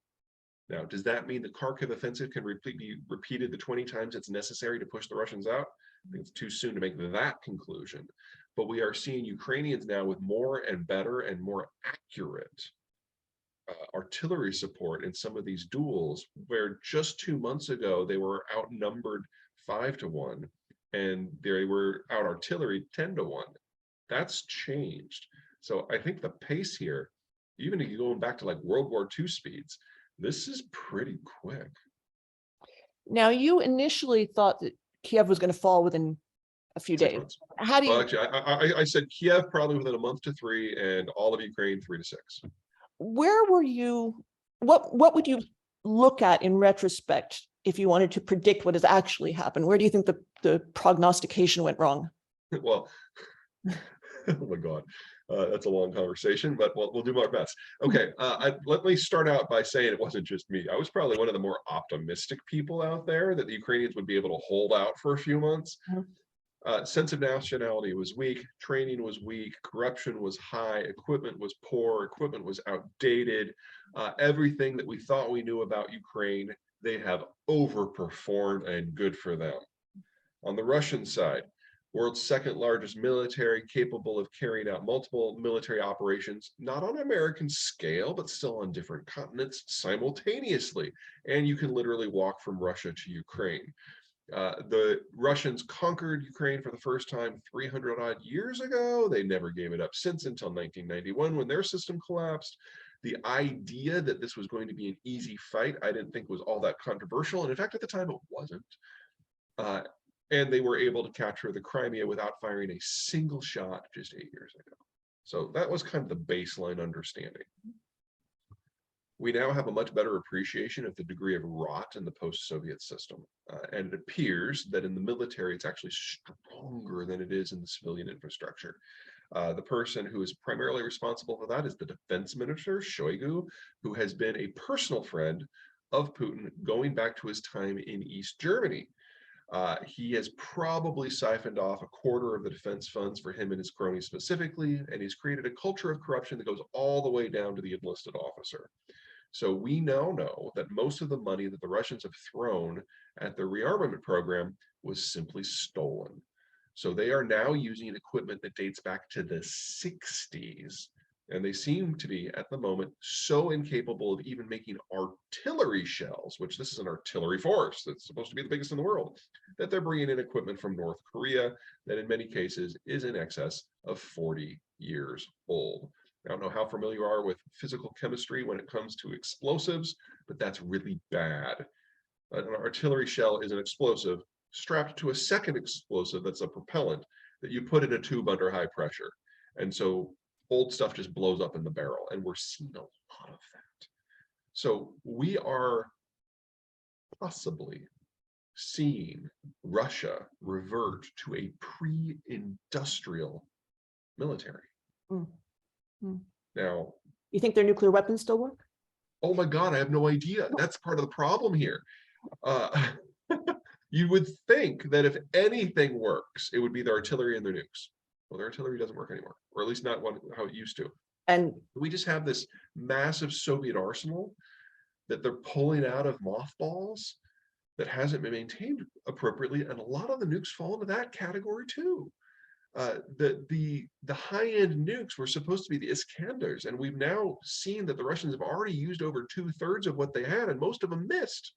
B: Now, does that mean the Kharkiv offensive can be repeated the 20 times it's necessary to push the Russians out? I think it's too soon to make that conclusion. But we are seeing Ukrainians now with more and better and more accurate artillery support in some of these duels, where just 2 months ago they were outnumbered 5-1 and they were out artillery 10-1. That's changed. So I think the pace here, even if you're going back to like World War II speeds, this is pretty quick.
A: Now, you initially thought that Kiev was going to fall within a few
B: 6
A: days.
B: months.
A: How do you?
B: Well, actually, I said Kiev probably within a month to 3, and all of Ukraine 3 to 6.
A: Where were you? What would you look at in retrospect if you wanted to predict what has actually happened? Where do you think the prognostication went wrong?
B: Well, oh my God, that's a long conversation, but we'll do our best. Okay, let me start out by saying it wasn't just me. I was probably one of the more optimistic people out there that the Ukrainians would be able to hold out for a few months. Sense of nationality was weak, training was weak, corruption was high, equipment was poor, equipment was outdated. Everything that we thought we knew about Ukraine, they have overperformed, and good for them. On the Russian side, world's second largest military, capable of carrying out multiple military operations, not on American scale, but still on different continents simultaneously. And you can literally walk from Russia to Ukraine. The Russians conquered Ukraine for the first time 300 odd years ago. They never gave it up since, until 1991 when their system collapsed. The idea that this was going to be an easy fight, I didn't think was all that controversial. And in fact, at the time, it wasn't. And they were able to capture the Crimea without firing a single shot just 8 years ago. So that was kind of the baseline understanding. We now have a much better appreciation of the degree of rot in the post-Soviet system. And it appears that in the military, it's actually stronger than it is in the civilian infrastructure. The person who is primarily responsible for that is the defense minister, Shoigu, who has been a personal friend of Putin going back to his time in East Germany. He has probably siphoned off a quarter of the defense funds for him and his cronies specifically, and he's created a culture of corruption that goes all the way down to the enlisted officer. So we now know that most of the money that the Russians have thrown at the rearmament program was simply stolen. So they are now using equipment that dates back to the 60s. And they seem to be, at the moment, so incapable of even making artillery shells, which this is an artillery force that's supposed to be the biggest in the world, that they're bringing in equipment from North Korea that in many cases is in excess of 40 years old. I don't know how familiar you are with physical chemistry when it comes to explosives, but that's really bad. An artillery shell is an explosive strapped to a second explosive that's a propellant that you put in a tube under high pressure. And so old stuff just blows up in the barrel, and we're seeing a lot of that. So we are possibly seeing Russia revert to a pre-industrial military. Now,
A: You think their nuclear weapons still work?
B: oh my God, I have no idea. That's part of the problem here. You would think that if anything works, it would be their artillery and their nukes. Well, their artillery doesn't work anymore, or at least not how it used to.
A: And
B: we just have this massive Soviet arsenal that they're pulling out of mothballs. that hasn't been maintained appropriately, and a lot of the nukes fall into that category too. The high-end nukes were supposed to be the Iskanders, and we've now seen that the Russians have already used over 2/3 of what they had, and most of them missed.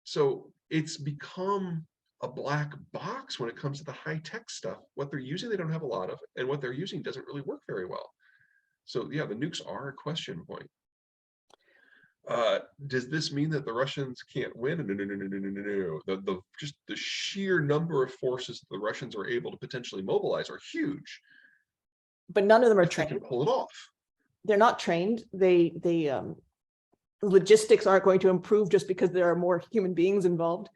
B: So it's become a black box when it comes to the high-tech stuff. What they're using, they don't have a lot of, and what they're using doesn't really work very well. So yeah, the nukes are a question point. Does this mean that the Russians can't win? No. Just the sheer number of forces the Russians are able to potentially mobilize are huge.
A: But none of them are
B: They
A: trained.
B: can pull it off.
A: They're not trained. Logistics aren't going to improve just because there are more human beings involved.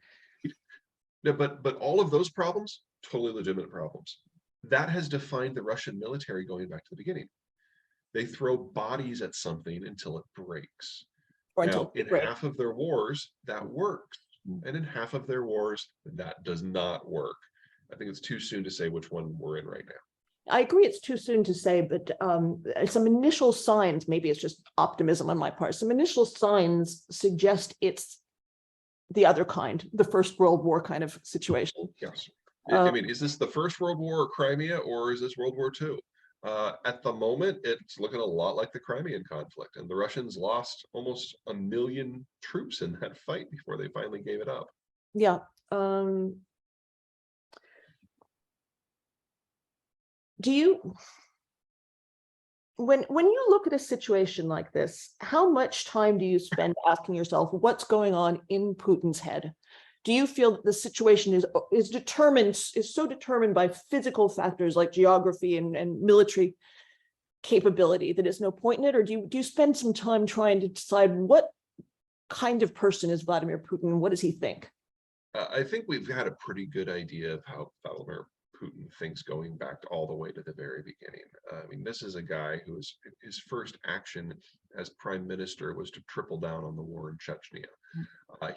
B: No, but all of those problems, totally legitimate problems. That has defined the Russian military going back to the beginning. They throw bodies at something until it breaks.
A: Or
B: Now,
A: until
B: in half of their wars, that works. And in half of their wars, that does not work. I think it's too soon to say which one we're in right now.
A: I agree it's too soon to say, but some initial signs, maybe it's just optimism on my part, some initial signs suggest it's the other kind, the First World War kind of situation.
B: Yes. I mean, is this the First World War or Crimea, or is this World War II? At the moment, it's looking a lot like the Crimean conflict, and the Russians lost almost 1 million troops in that fight before they finally gave it up.
A: Yeah. Do you, when you look at a situation like this, how much time do you spend asking yourself what's going on in Putin's head? Do you feel that the situation is so determined by physical factors like geography and military capability that there's no point in it? Or do you spend some time trying to decide what kind of person is Vladimir Putin and what does he think?
B: I think we've had a pretty good idea of how Vladimir Putin thinks going back all the way to the very beginning. I mean, this is a guy whose his first action as prime minister was to triple down on the war in Chechnya.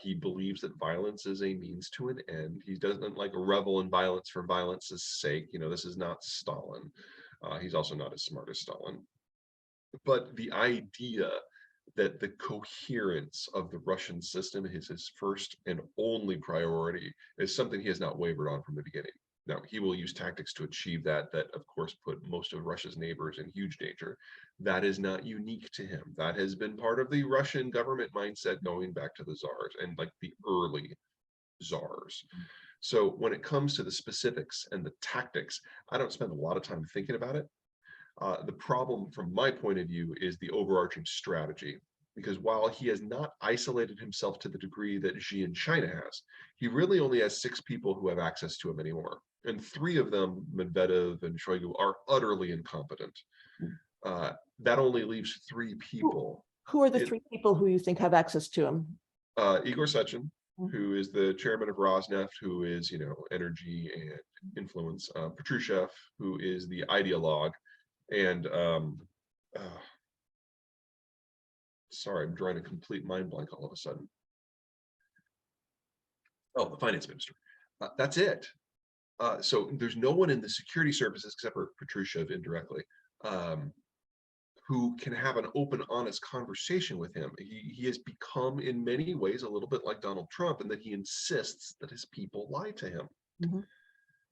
B: He believes that violence is a means to an end. He doesn't like revel in violence for violence's sake. You know, this is not Stalin. He's also not as smart as Stalin. But the idea that the coherence of the Russian system is his first and only priority is something he has not wavered on from the beginning. Now, he will use tactics to achieve that of course put most of Russia's neighbors in huge danger. That is not unique to him. That has been part of the Russian government mindset going back to the czars and like the early czars. So when it comes to the specifics and the tactics, I don't spend a lot of time thinking about it. The problem from my point of view is the overarching strategy. Because while he has not isolated himself to the degree that Xi in China has, he really only has 6 people who have access to him anymore. And 3 of them, Medvedev and Shoigu, are utterly incompetent. That only leaves 3 people.
A: Who are the 3 people who you think have access to him?
B: Igor Sechin, who is the chairman of Rosneft, who is, you know, energy and influence. Patrushev, who is the ideologue. And sorry, I'm drawing a complete mind blank all of a sudden. Oh, the finance minister. That's it. So there's no one in the security services except for Patrushev indirectly, who can have an open, honest conversation with him. He has become in many ways a little bit like Donald Trump in that he insists that his people lie to him. Mm-hmm.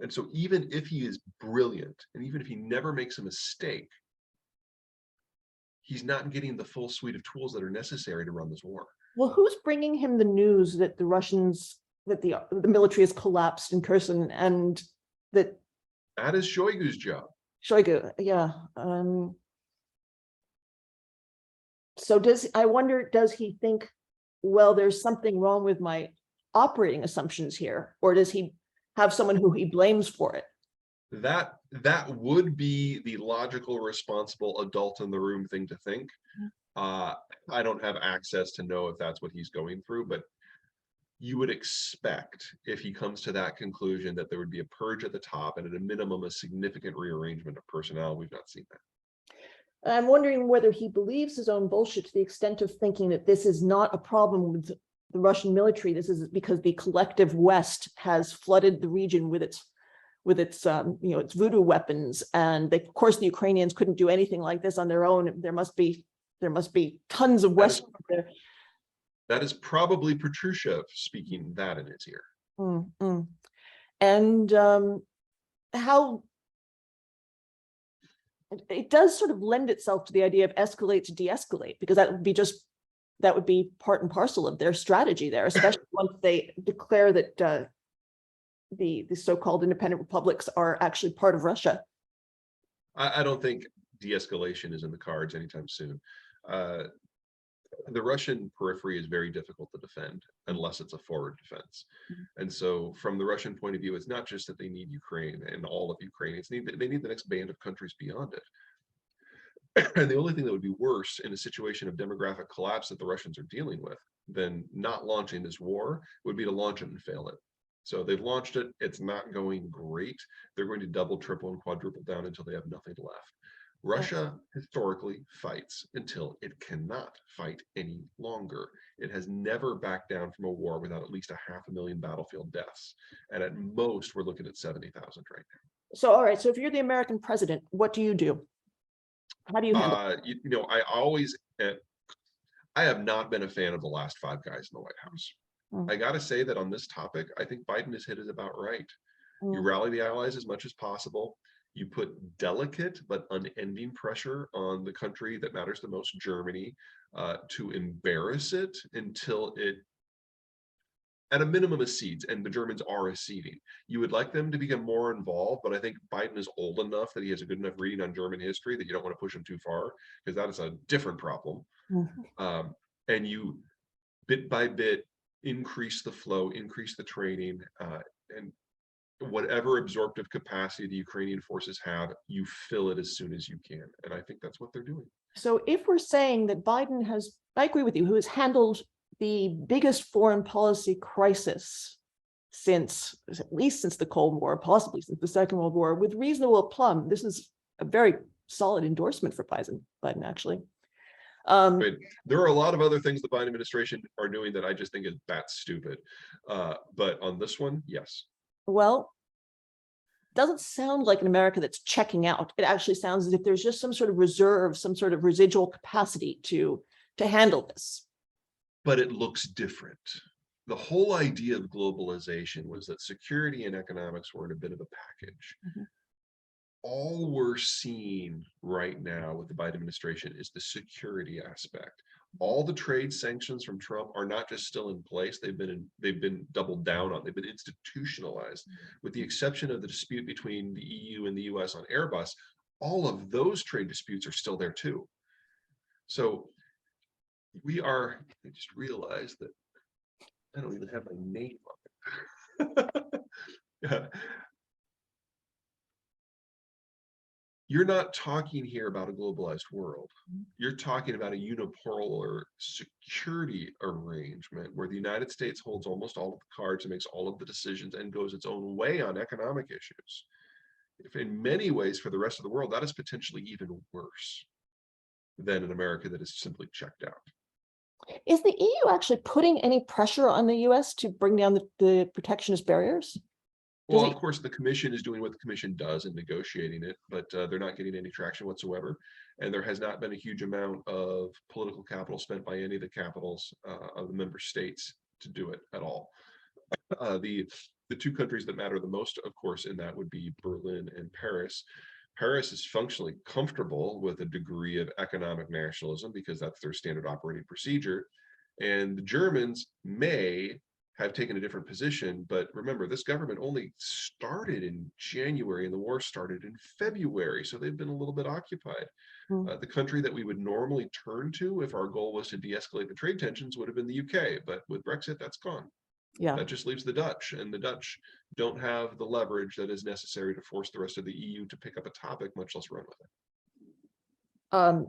B: And so even if he is brilliant, and even if he never makes a mistake, he's not getting the full suite of tools that are necessary to run this war.
A: Well, who's bringing him the news that the Russians, that the military has collapsed in Kherson, and that
B: is Shoigu's job.
A: Shoigu, yeah. So I wonder, does he think, well, there's something wrong with my operating assumptions here, or does he have someone who he blames for it?
B: That would be the logical, responsible adult in the room thing to think. I don't have access to know if that's what he's going through, but you would expect, if he comes to that conclusion, that there would be a purge at the top and at a minimum a significant rearrangement of personnel. We've not seen that.
A: I'm wondering whether he believes his own bullshit to the extent of thinking that this is not a problem with the Russian military. This is because the collective West has flooded the region with its its voodoo weapons, and of course the Ukrainians couldn't do anything like this on their own. There must be tons of West there.
B: That is probably Patrushev speaking that in his ear.
A: And how it does sort of lend itself to the idea of escalate to de-escalate, because that would be part and parcel of their strategy there, especially once they declare that the so-called independent republics are actually part of Russia.
B: I don't think de-escalation is in the cards anytime soon. The Russian periphery is very difficult to defend unless it's a forward defense. And so from the Russian point of view, it's not just that they need Ukraine and all of Ukraine, they need the next band of countries beyond it. And the only thing that would be worse in a situation of demographic collapse that the Russians are dealing with than not launching this war would be to launch it and fail it. So they've launched it, it's not going great. They're going to double, triple, and quadruple down until they have nothing left. Russia historically fights until it cannot fight any longer. It has never backed down from a war without at least 500,000 battlefield deaths. And at most, we're looking at 70,000 right now.
A: So, all right, so if you're the American president, what do you do? How do you handle it?
B: You know, I have not been a fan of the last five guys in the White House. I got to say that on this topic, I think Biden has hit it about right. You rally the allies as much as possible. You put delicate but unending pressure on the country that matters the most, Germany, to embarrass it until it, at a minimum, accedes, and the Germans are acceding. You would like them to become more involved, but I think Biden is old enough that he has a good enough reading on German history that you don't want to push him too far, because that is a different problem. And you, bit by bit, increase the flow, increase the training, and whatever absorptive capacity the Ukrainian forces have, you fill it as soon as you can. And I think that's what they're doing.
A: So if we're saying that Biden has, I agree with you, who has handled the biggest foreign policy crisis at least since the Cold War, possibly since the Second World War, with reasonable aplomb, this is a very solid endorsement for Biden actually.
B: There are a lot of other things the Biden administration are doing that I just think is bat stupid. But on this one, yes.
A: Well, doesn't sound like an America that's checking out. It actually sounds as if there's just some sort of reserve, some sort of residual capacity to handle this.
B: But it looks different. The whole idea of globalization was that security and economics were in a bit of a package. All we're seeing right now with the Biden administration is the security aspect. All the trade sanctions from Trump are not just still in place, they've been doubled down on, they've been institutionalized. With the exception of the dispute between the EU and the US on Airbus, all of those trade disputes are still there too. So I just realized that I don't even have my name on it. You're not talking here about a globalized world. You're talking about a unipolar security arrangement where the United States holds almost all of the cards and makes all of the decisions and goes its own way on economic issues. If in many ways for the rest of the world, that is potentially even worse than an America that is simply checked out.
A: Is the EU actually putting any pressure on the US to bring down the protectionist barriers?
B: Well, of course, the Commission is doing what the Commission does in negotiating it, but they're not getting any traction whatsoever. And there has not been a huge amount of political capital spent by any of the capitals of the member states to do it at all. The two countries that matter the most, of course, in that would be Berlin and Paris. Paris is functionally comfortable with a degree of economic nationalism because that's their standard operating procedure. And the Germans may have taken a different position, but remember, this government only started in January and the war started in February, so they've been a little bit occupied. The country that we would normally turn to if our goal was to de-escalate the trade tensions would have been the UK, but with Brexit, that's gone. Yeah, that just leaves the Dutch, and the Dutch don't have the leverage that is necessary to force the rest of the EU to pick up a topic, much less run with it.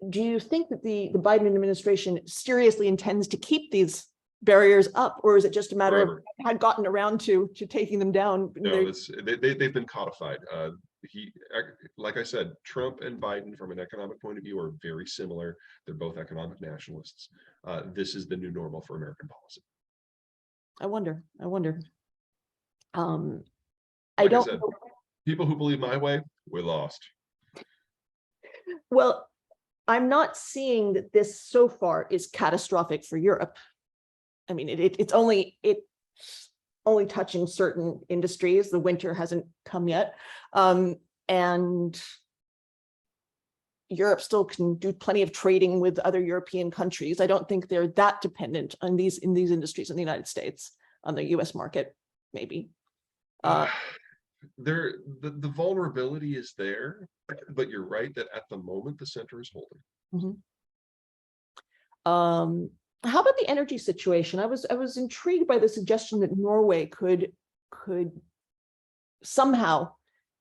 A: Do you think that the Biden administration seriously intends to keep these barriers up, or is it just a matter of had gotten around to taking them down?
B: No, they've been codified. Like I said, Trump and Biden from an economic point of view are very similar. They're both economic nationalists. This is the new normal for American policy.
A: I wonder. I
B: don't know. People who believe my way, we're lost.
A: Well, I'm not seeing that this so far is catastrophic for Europe. I mean, it's only touching certain industries. The winter hasn't come yet. And Europe still can do plenty of trading with other European countries. I don't think they're that dependent on these industries in the United States, on the US market, maybe.
B: The vulnerability is there, but you're right that at the moment the center is holding.
A: How about the energy situation? I was intrigued by the suggestion that Norway could somehow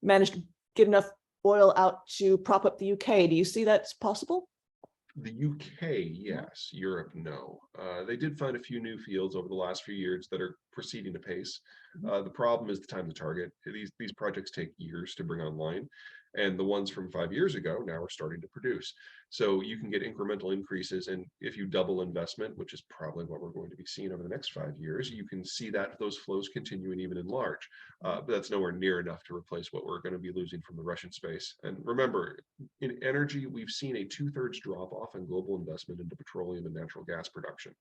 A: manage to get enough oil out to prop up the UK. Do you see that's possible?
B: The UK, yes. Europe, no. They did find a few new fields over the last few years that are proceeding apace. The problem is the time to target. These projects take years to bring online, and the ones from 5 years ago now are starting to produce. So you can get incremental increases, and if you double investment, which is probably what we're going to be seeing over the next 5 years, you can see that those flows continue and even enlarge. But that's nowhere near enough to replace what we're going to be losing from the Russian space. And remember, in energy, we've seen a 2/3 drop off in global investment into petroleum and natural gas production.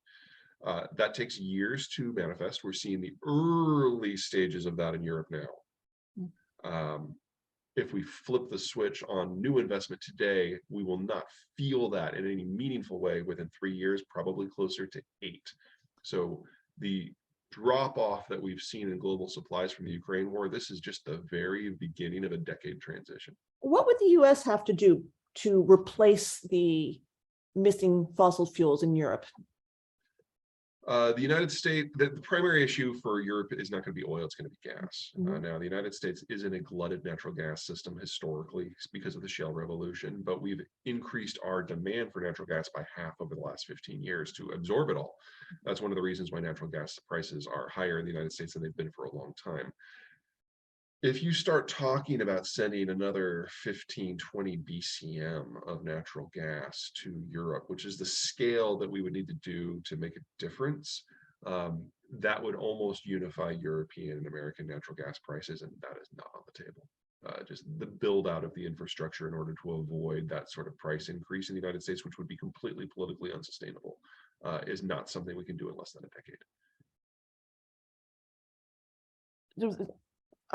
B: That takes years to manifest. We're seeing the early stages of that in Europe now. If we flip the switch on new investment today, we will not feel that in any meaningful way within 3 years, probably closer to 8. So the drop off that we've seen in global supplies from the Ukraine war, this is just the very beginning of a decade transition.
A: What would the US have to do to replace the missing fossil fuels in Europe?
B: The United States, the primary issue for Europe is not going to be oil, it's going to be gas. Now, the United States is in a glutted natural gas system historically because of the shale revolution, but we've increased our demand for natural gas by half over the last 15 years to absorb it all. That's one of the reasons why natural gas prices are higher in the United States than they've been for a long time. If you start talking about sending another 15, 20 BCM of natural gas to Europe, which is the scale that we would need to do to make a difference, that would almost unify European and American natural gas prices, and that is not on the table. Just the build out of the infrastructure in order to avoid that sort of price increase in the United States, which would be completely politically unsustainable, is not something we can do in less than a decade.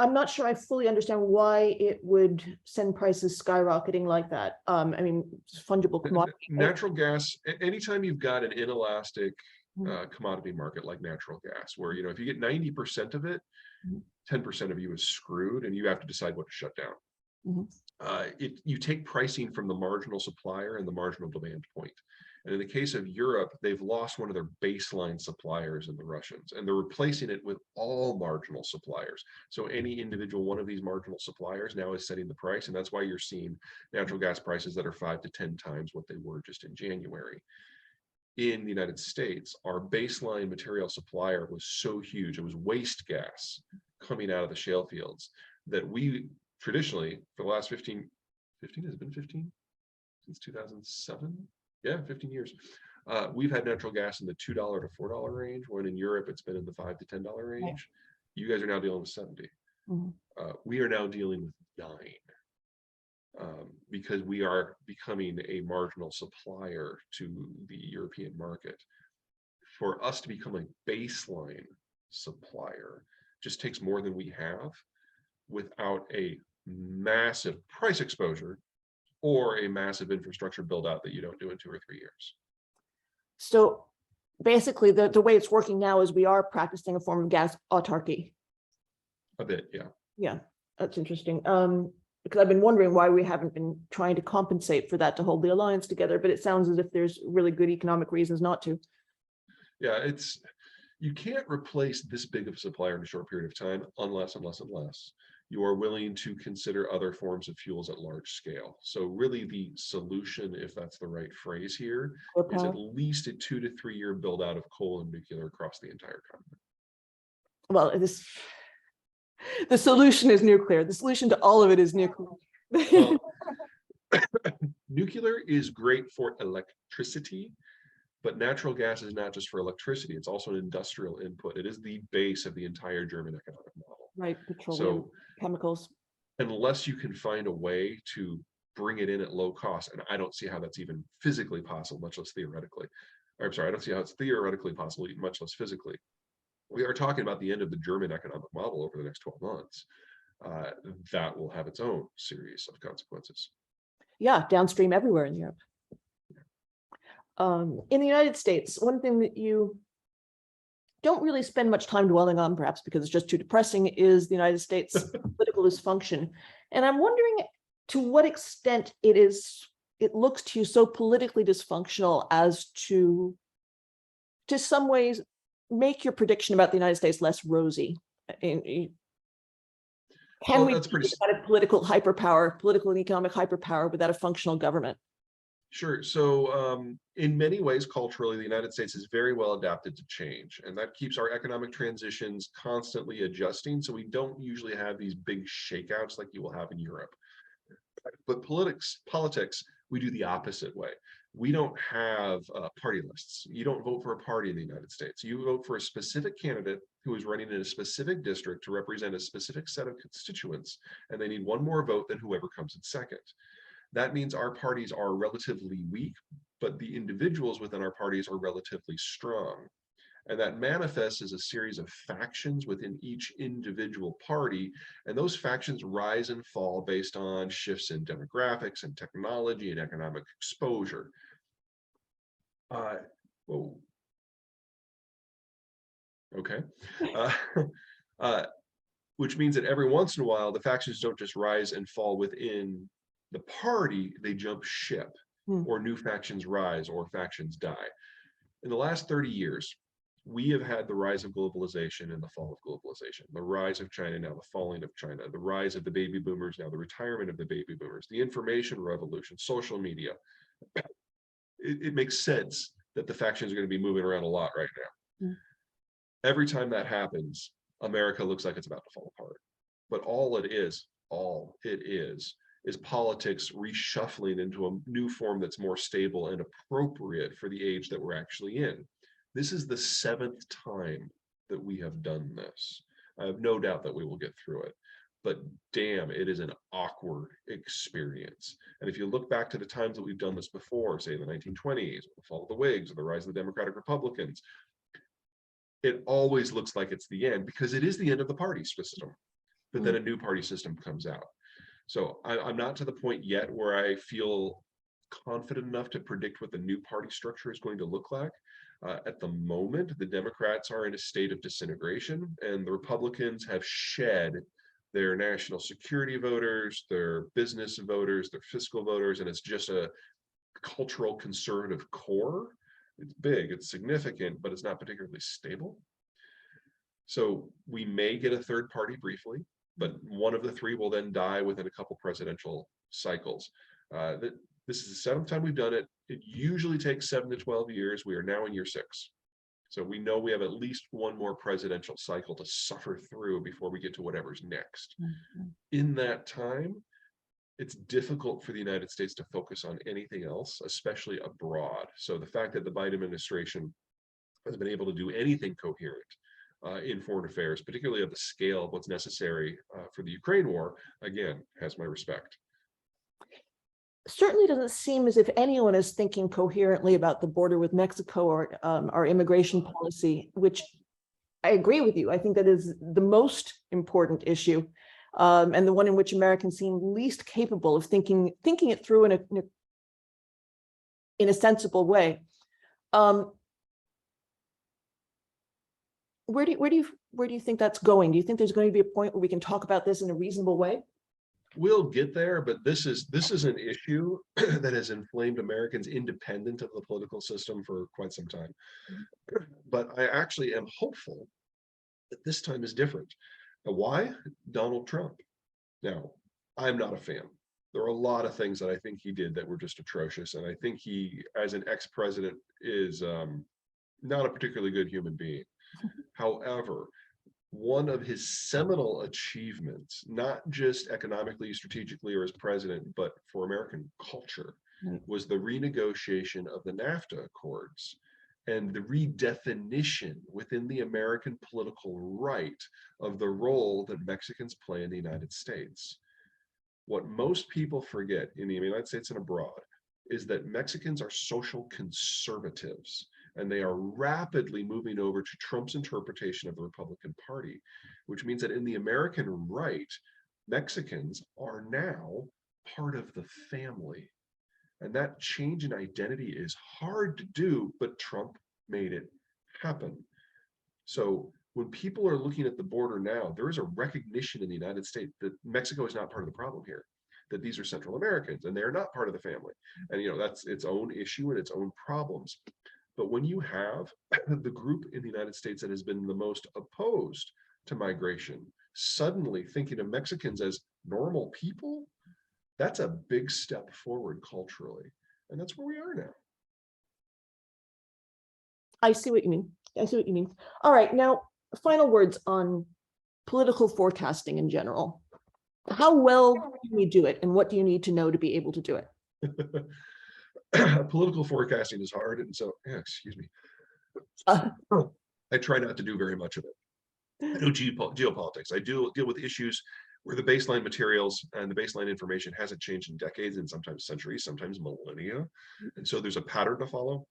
A: I'm not sure I fully understand why it would send prices skyrocketing like that. I mean, fungible commodity.
B: Natural gas, anytime you've got an inelastic commodity market like natural gas, where, you know, if you get 90% of it, 10% of you is screwed and you have to decide what to shut down. You take pricing from the marginal supplier and the marginal demand point. And in the case of Europe, they've lost one of their baseline suppliers in the Russians, and they're replacing it with all marginal suppliers. So any individual one of these marginal suppliers now is setting the price, and that's why you're seeing natural gas prices that are 5 to 10 times what they were just in January. In the United States, our baseline material supplier was so huge, it was waste gas coming out of the shale fields, that we traditionally, for the last 15, has it been 15? Since 2007? Yeah, 15 years. We've had natural gas in the $2 to $4 range, when in Europe it's been in the $5 to $10 range. Right. You guys are now dealing with 70. We are now dealing with 9, because we are becoming a marginal supplier to the European market. For us to become a baseline supplier just takes more than we have without a massive price exposure or a massive infrastructure build out that you don't do in 2 or 3 years.
A: So basically the way it's working now is we are practicing a form of gas autarky.
B: A bit, yeah.
A: Yeah, that's interesting. Because I've been wondering why we haven't been trying to compensate for that to hold the alliance together, but it sounds as if there's really good economic reasons not to.
B: Yeah, you can't replace this big of a supplier in a short period of time unless you are willing to consider other forms of fuels at large scale. So really the solution, if that's the right phrase here, is at least a 2 to 3 year build out of coal and nuclear across the entire continent.
A: Well, the solution is nuclear. The solution to all of it is nuclear.
B: Well, nuclear is great for electricity, but natural gas is not just for electricity, it's also an industrial input. It is the base of the entire German economic model.
A: Right, petroleum, chemicals.
B: Unless you can find a way to bring it in at low cost. And I don't see how that's even physically possible, much less theoretically. I'm sorry, I don't see how it's theoretically possible, much less physically. We are talking about the end of the German economic model over the next 12 months. That will have its own series of consequences.
A: Yeah, downstream everywhere in Europe. In the United States, one thing that you don't really spend much time dwelling on, perhaps because it's just too depressing, is the United States political dysfunction. And I'm wondering to what extent it looks to you so politically dysfunctional as to some ways, make your prediction about the United States less rosy. Can we
B: that's pretty
A: kind of political hyperpower, political and economic hyperpower without a functional government?
B: Sure. So in many ways, culturally, the United States is very well adapted to change, and that keeps our economic transitions constantly adjusting. So we don't usually have these big shakeouts like you will have in Europe. But politics, we do the opposite way. We don't have party lists. You don't vote for a party in the United States. You vote for a specific candidate who is running in a specific district to represent a specific set of constituents, and they need one more vote than whoever comes in second. That means our parties are relatively weak, but the individuals within our parties are relatively strong. And that manifests as a series of factions within each individual party. And those factions rise and fall based on shifts in demographics and technology and economic exposure. Okay. Which means that every once in a while, the factions don't just rise and fall within the party, they jump ship, or new factions rise or factions die. In the last 30 years, we have had the rise of globalization and the fall of globalization, the rise of China, now the falling of China, the rise of the baby boomers, now the retirement of the baby boomers, the information revolution, social media. It makes sense that the factions are going to be moving around a lot right now. Every time that happens, America looks like it's about to fall apart. But all it is politics reshuffling into a new form that's more stable and appropriate for the age that we're actually in. This is the 7th time that we have done this. I have no doubt that we will get through it, but damn, it is an awkward experience. And if you look back to the times that we've done this before, say the 1920s, the fall of the Whigs, or the rise of the Democratic Republicans, it always looks like it's the end because it is the end of the party system, but then a new party system comes out. So I'm not to the point yet where I feel confident enough to predict what the new party structure is going to look like. At the moment, the Democrats are in a state of disintegration, and the Republicans have shed their national security voters, their business voters, their fiscal voters, and it's just a cultural conservative core. It's big, it's significant, but it's not particularly stable. So we may get a third party briefly, but one of the three will then die within a couple presidential cycles. This is the 7th time we've done it. It usually takes 7 to 12 years. We are now in year 6. So we know we have at least one more presidential cycle to suffer through before we get to whatever's next. In that time, it's difficult for the United States to focus on anything else, especially abroad. So the fact that the Biden administration has been able to do anything coherent in foreign affairs, particularly of the scale of what's necessary for the Ukraine war, again, has my respect.
A: Certainly doesn't seem as if anyone is thinking coherently about the border with Mexico or our immigration policy, which I agree with you. I think that is the most important issue, and the one in which Americans seem least capable of thinking it through in a sensible way. Where do you think that's going? Do you think there's going to be a point where we can talk about this in a reasonable way?
B: We'll get there, but this is an issue that has inflamed Americans independent of the political system for quite some time. But I actually am hopeful that this time is different. Why? Donald Trump. Now, I'm not a fan. There are a lot of things that I think he did that were just atrocious, and I think he, as an ex-president, is not a particularly good human being. However, one of his seminal achievements, not just economically, strategically, or as president, but for American culture, was the renegotiation of the NAFTA Accords and the redefinition within the American political right of the role that Mexicans play in the United States. What most people forget in the United States and abroad is that Mexicans are social conservatives, and they are rapidly moving over to Trump's interpretation of the Republican Party, which means that in the American right, Mexicans are now part of the family. And that change in identity is hard to do, but Trump made it happen. So when people are looking at the border now, there is a recognition in the United States that Mexico is not part of the problem here, that these are Central Americans and they're not part of the family. And, you know, that's its own issue and its own problems. But when you have the group in the United States that has been the most opposed to migration, suddenly thinking of Mexicans as normal people, that's a big step forward culturally. And that's where we are now.
A: I see what you mean. I see what you mean. All right, now, final words on political forecasting in general. How well can you do it, and what do you need to know to be able to do it?
B: Political forecasting is hard, and so, yeah, excuse me. I try not to do very much of it. I do geopolitics. I deal with issues where the baseline materials and the baseline information hasn't changed in decades and sometimes centuries, sometimes millennia. And so there's a pattern to follow.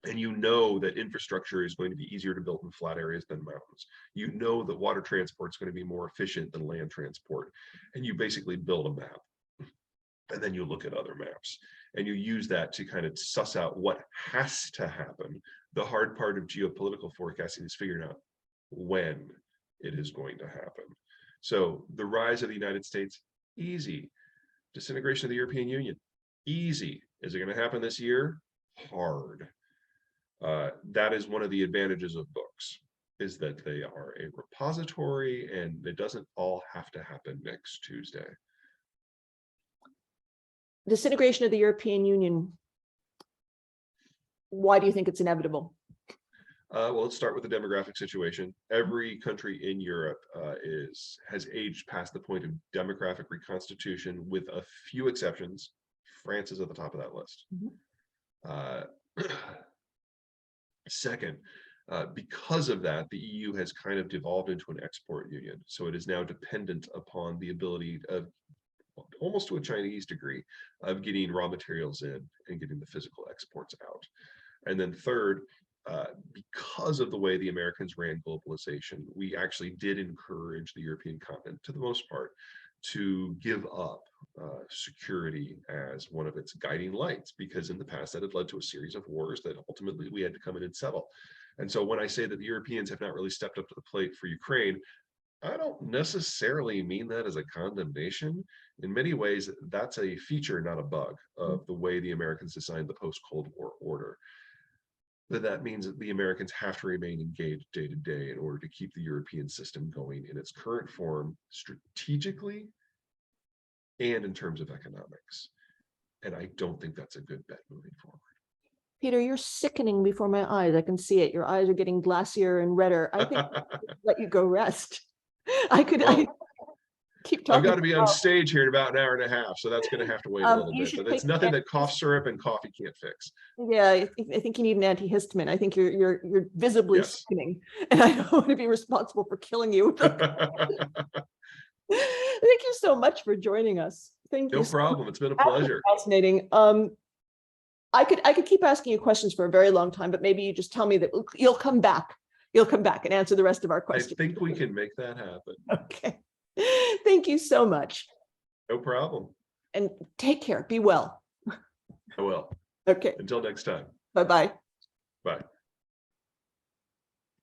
B: And you know that infrastructure is going to be easier to build in flat areas than mountains. You know that water transport is going to be more efficient than land transport. And you basically build a map. And then you look at other maps. And you use that to kind of suss out what has to happen. The hard part of geopolitical forecasting is figuring out when it is going to happen. So the rise of the United States, easy. Disintegration of the European Union, easy. Is it going to happen this year? Hard. That is one of the advantages of books, is that they are a repository and it doesn't all have to happen next Tuesday.
A: Disintegration of the European Union. Why do you think it's inevitable?
B: Well, let's start with the demographic situation. Every country in Europe has aged past the point of demographic reconstitution, with a few exceptions. France is at the top of that list. Second, because of that, the EU has kind of devolved into an export union. So it is now dependent upon the ability of, almost to a Chinese degree, of getting raw materials in and getting the physical exports out. And then third, because of the way the Americans ran globalization, we actually did encourage the European continent, to the most part, to give up security as one of its guiding lights, because in the past that had led to a series of wars that ultimately we had to come in and settle. And so when I say that the Europeans have not really stepped up to the plate for Ukraine, I don't necessarily mean that as a condemnation. In many ways, that's a feature, not a bug, of the way the Americans designed the post-Cold War order. But that means that the Americans have to remain engaged day to day in order to keep the European system going in its current form, strategically and in terms of economics. And I don't think that's a good bet moving forward.
A: Peter, you're sickening before my eyes. I can see it. Your eyes are getting glassier and redder. I think I should let you go rest. I keep talking.
B: I've got to be on stage here in about an hour and a half, so that's going to have to wait a little bit. But it's nothing that cough syrup and coffee can't fix.
A: Yeah, I think you need an antihistamine. I think you're visibly sickening, and I don't want to be responsible for killing you. Thank you so much for joining us. Thank you.
B: No problem. It's been a pleasure.
A: Fascinating. I could keep asking you questions for a very long time, but maybe you just tell me that you'll come back. You'll come back and answer the rest of our questions.
B: I think we can make that happen.
A: Okay. Thank you so much.
B: No problem.
A: And take care. Be well.
B: I will.
A: Okay.
B: Until next time.
A: Bye-bye.
B: Bye.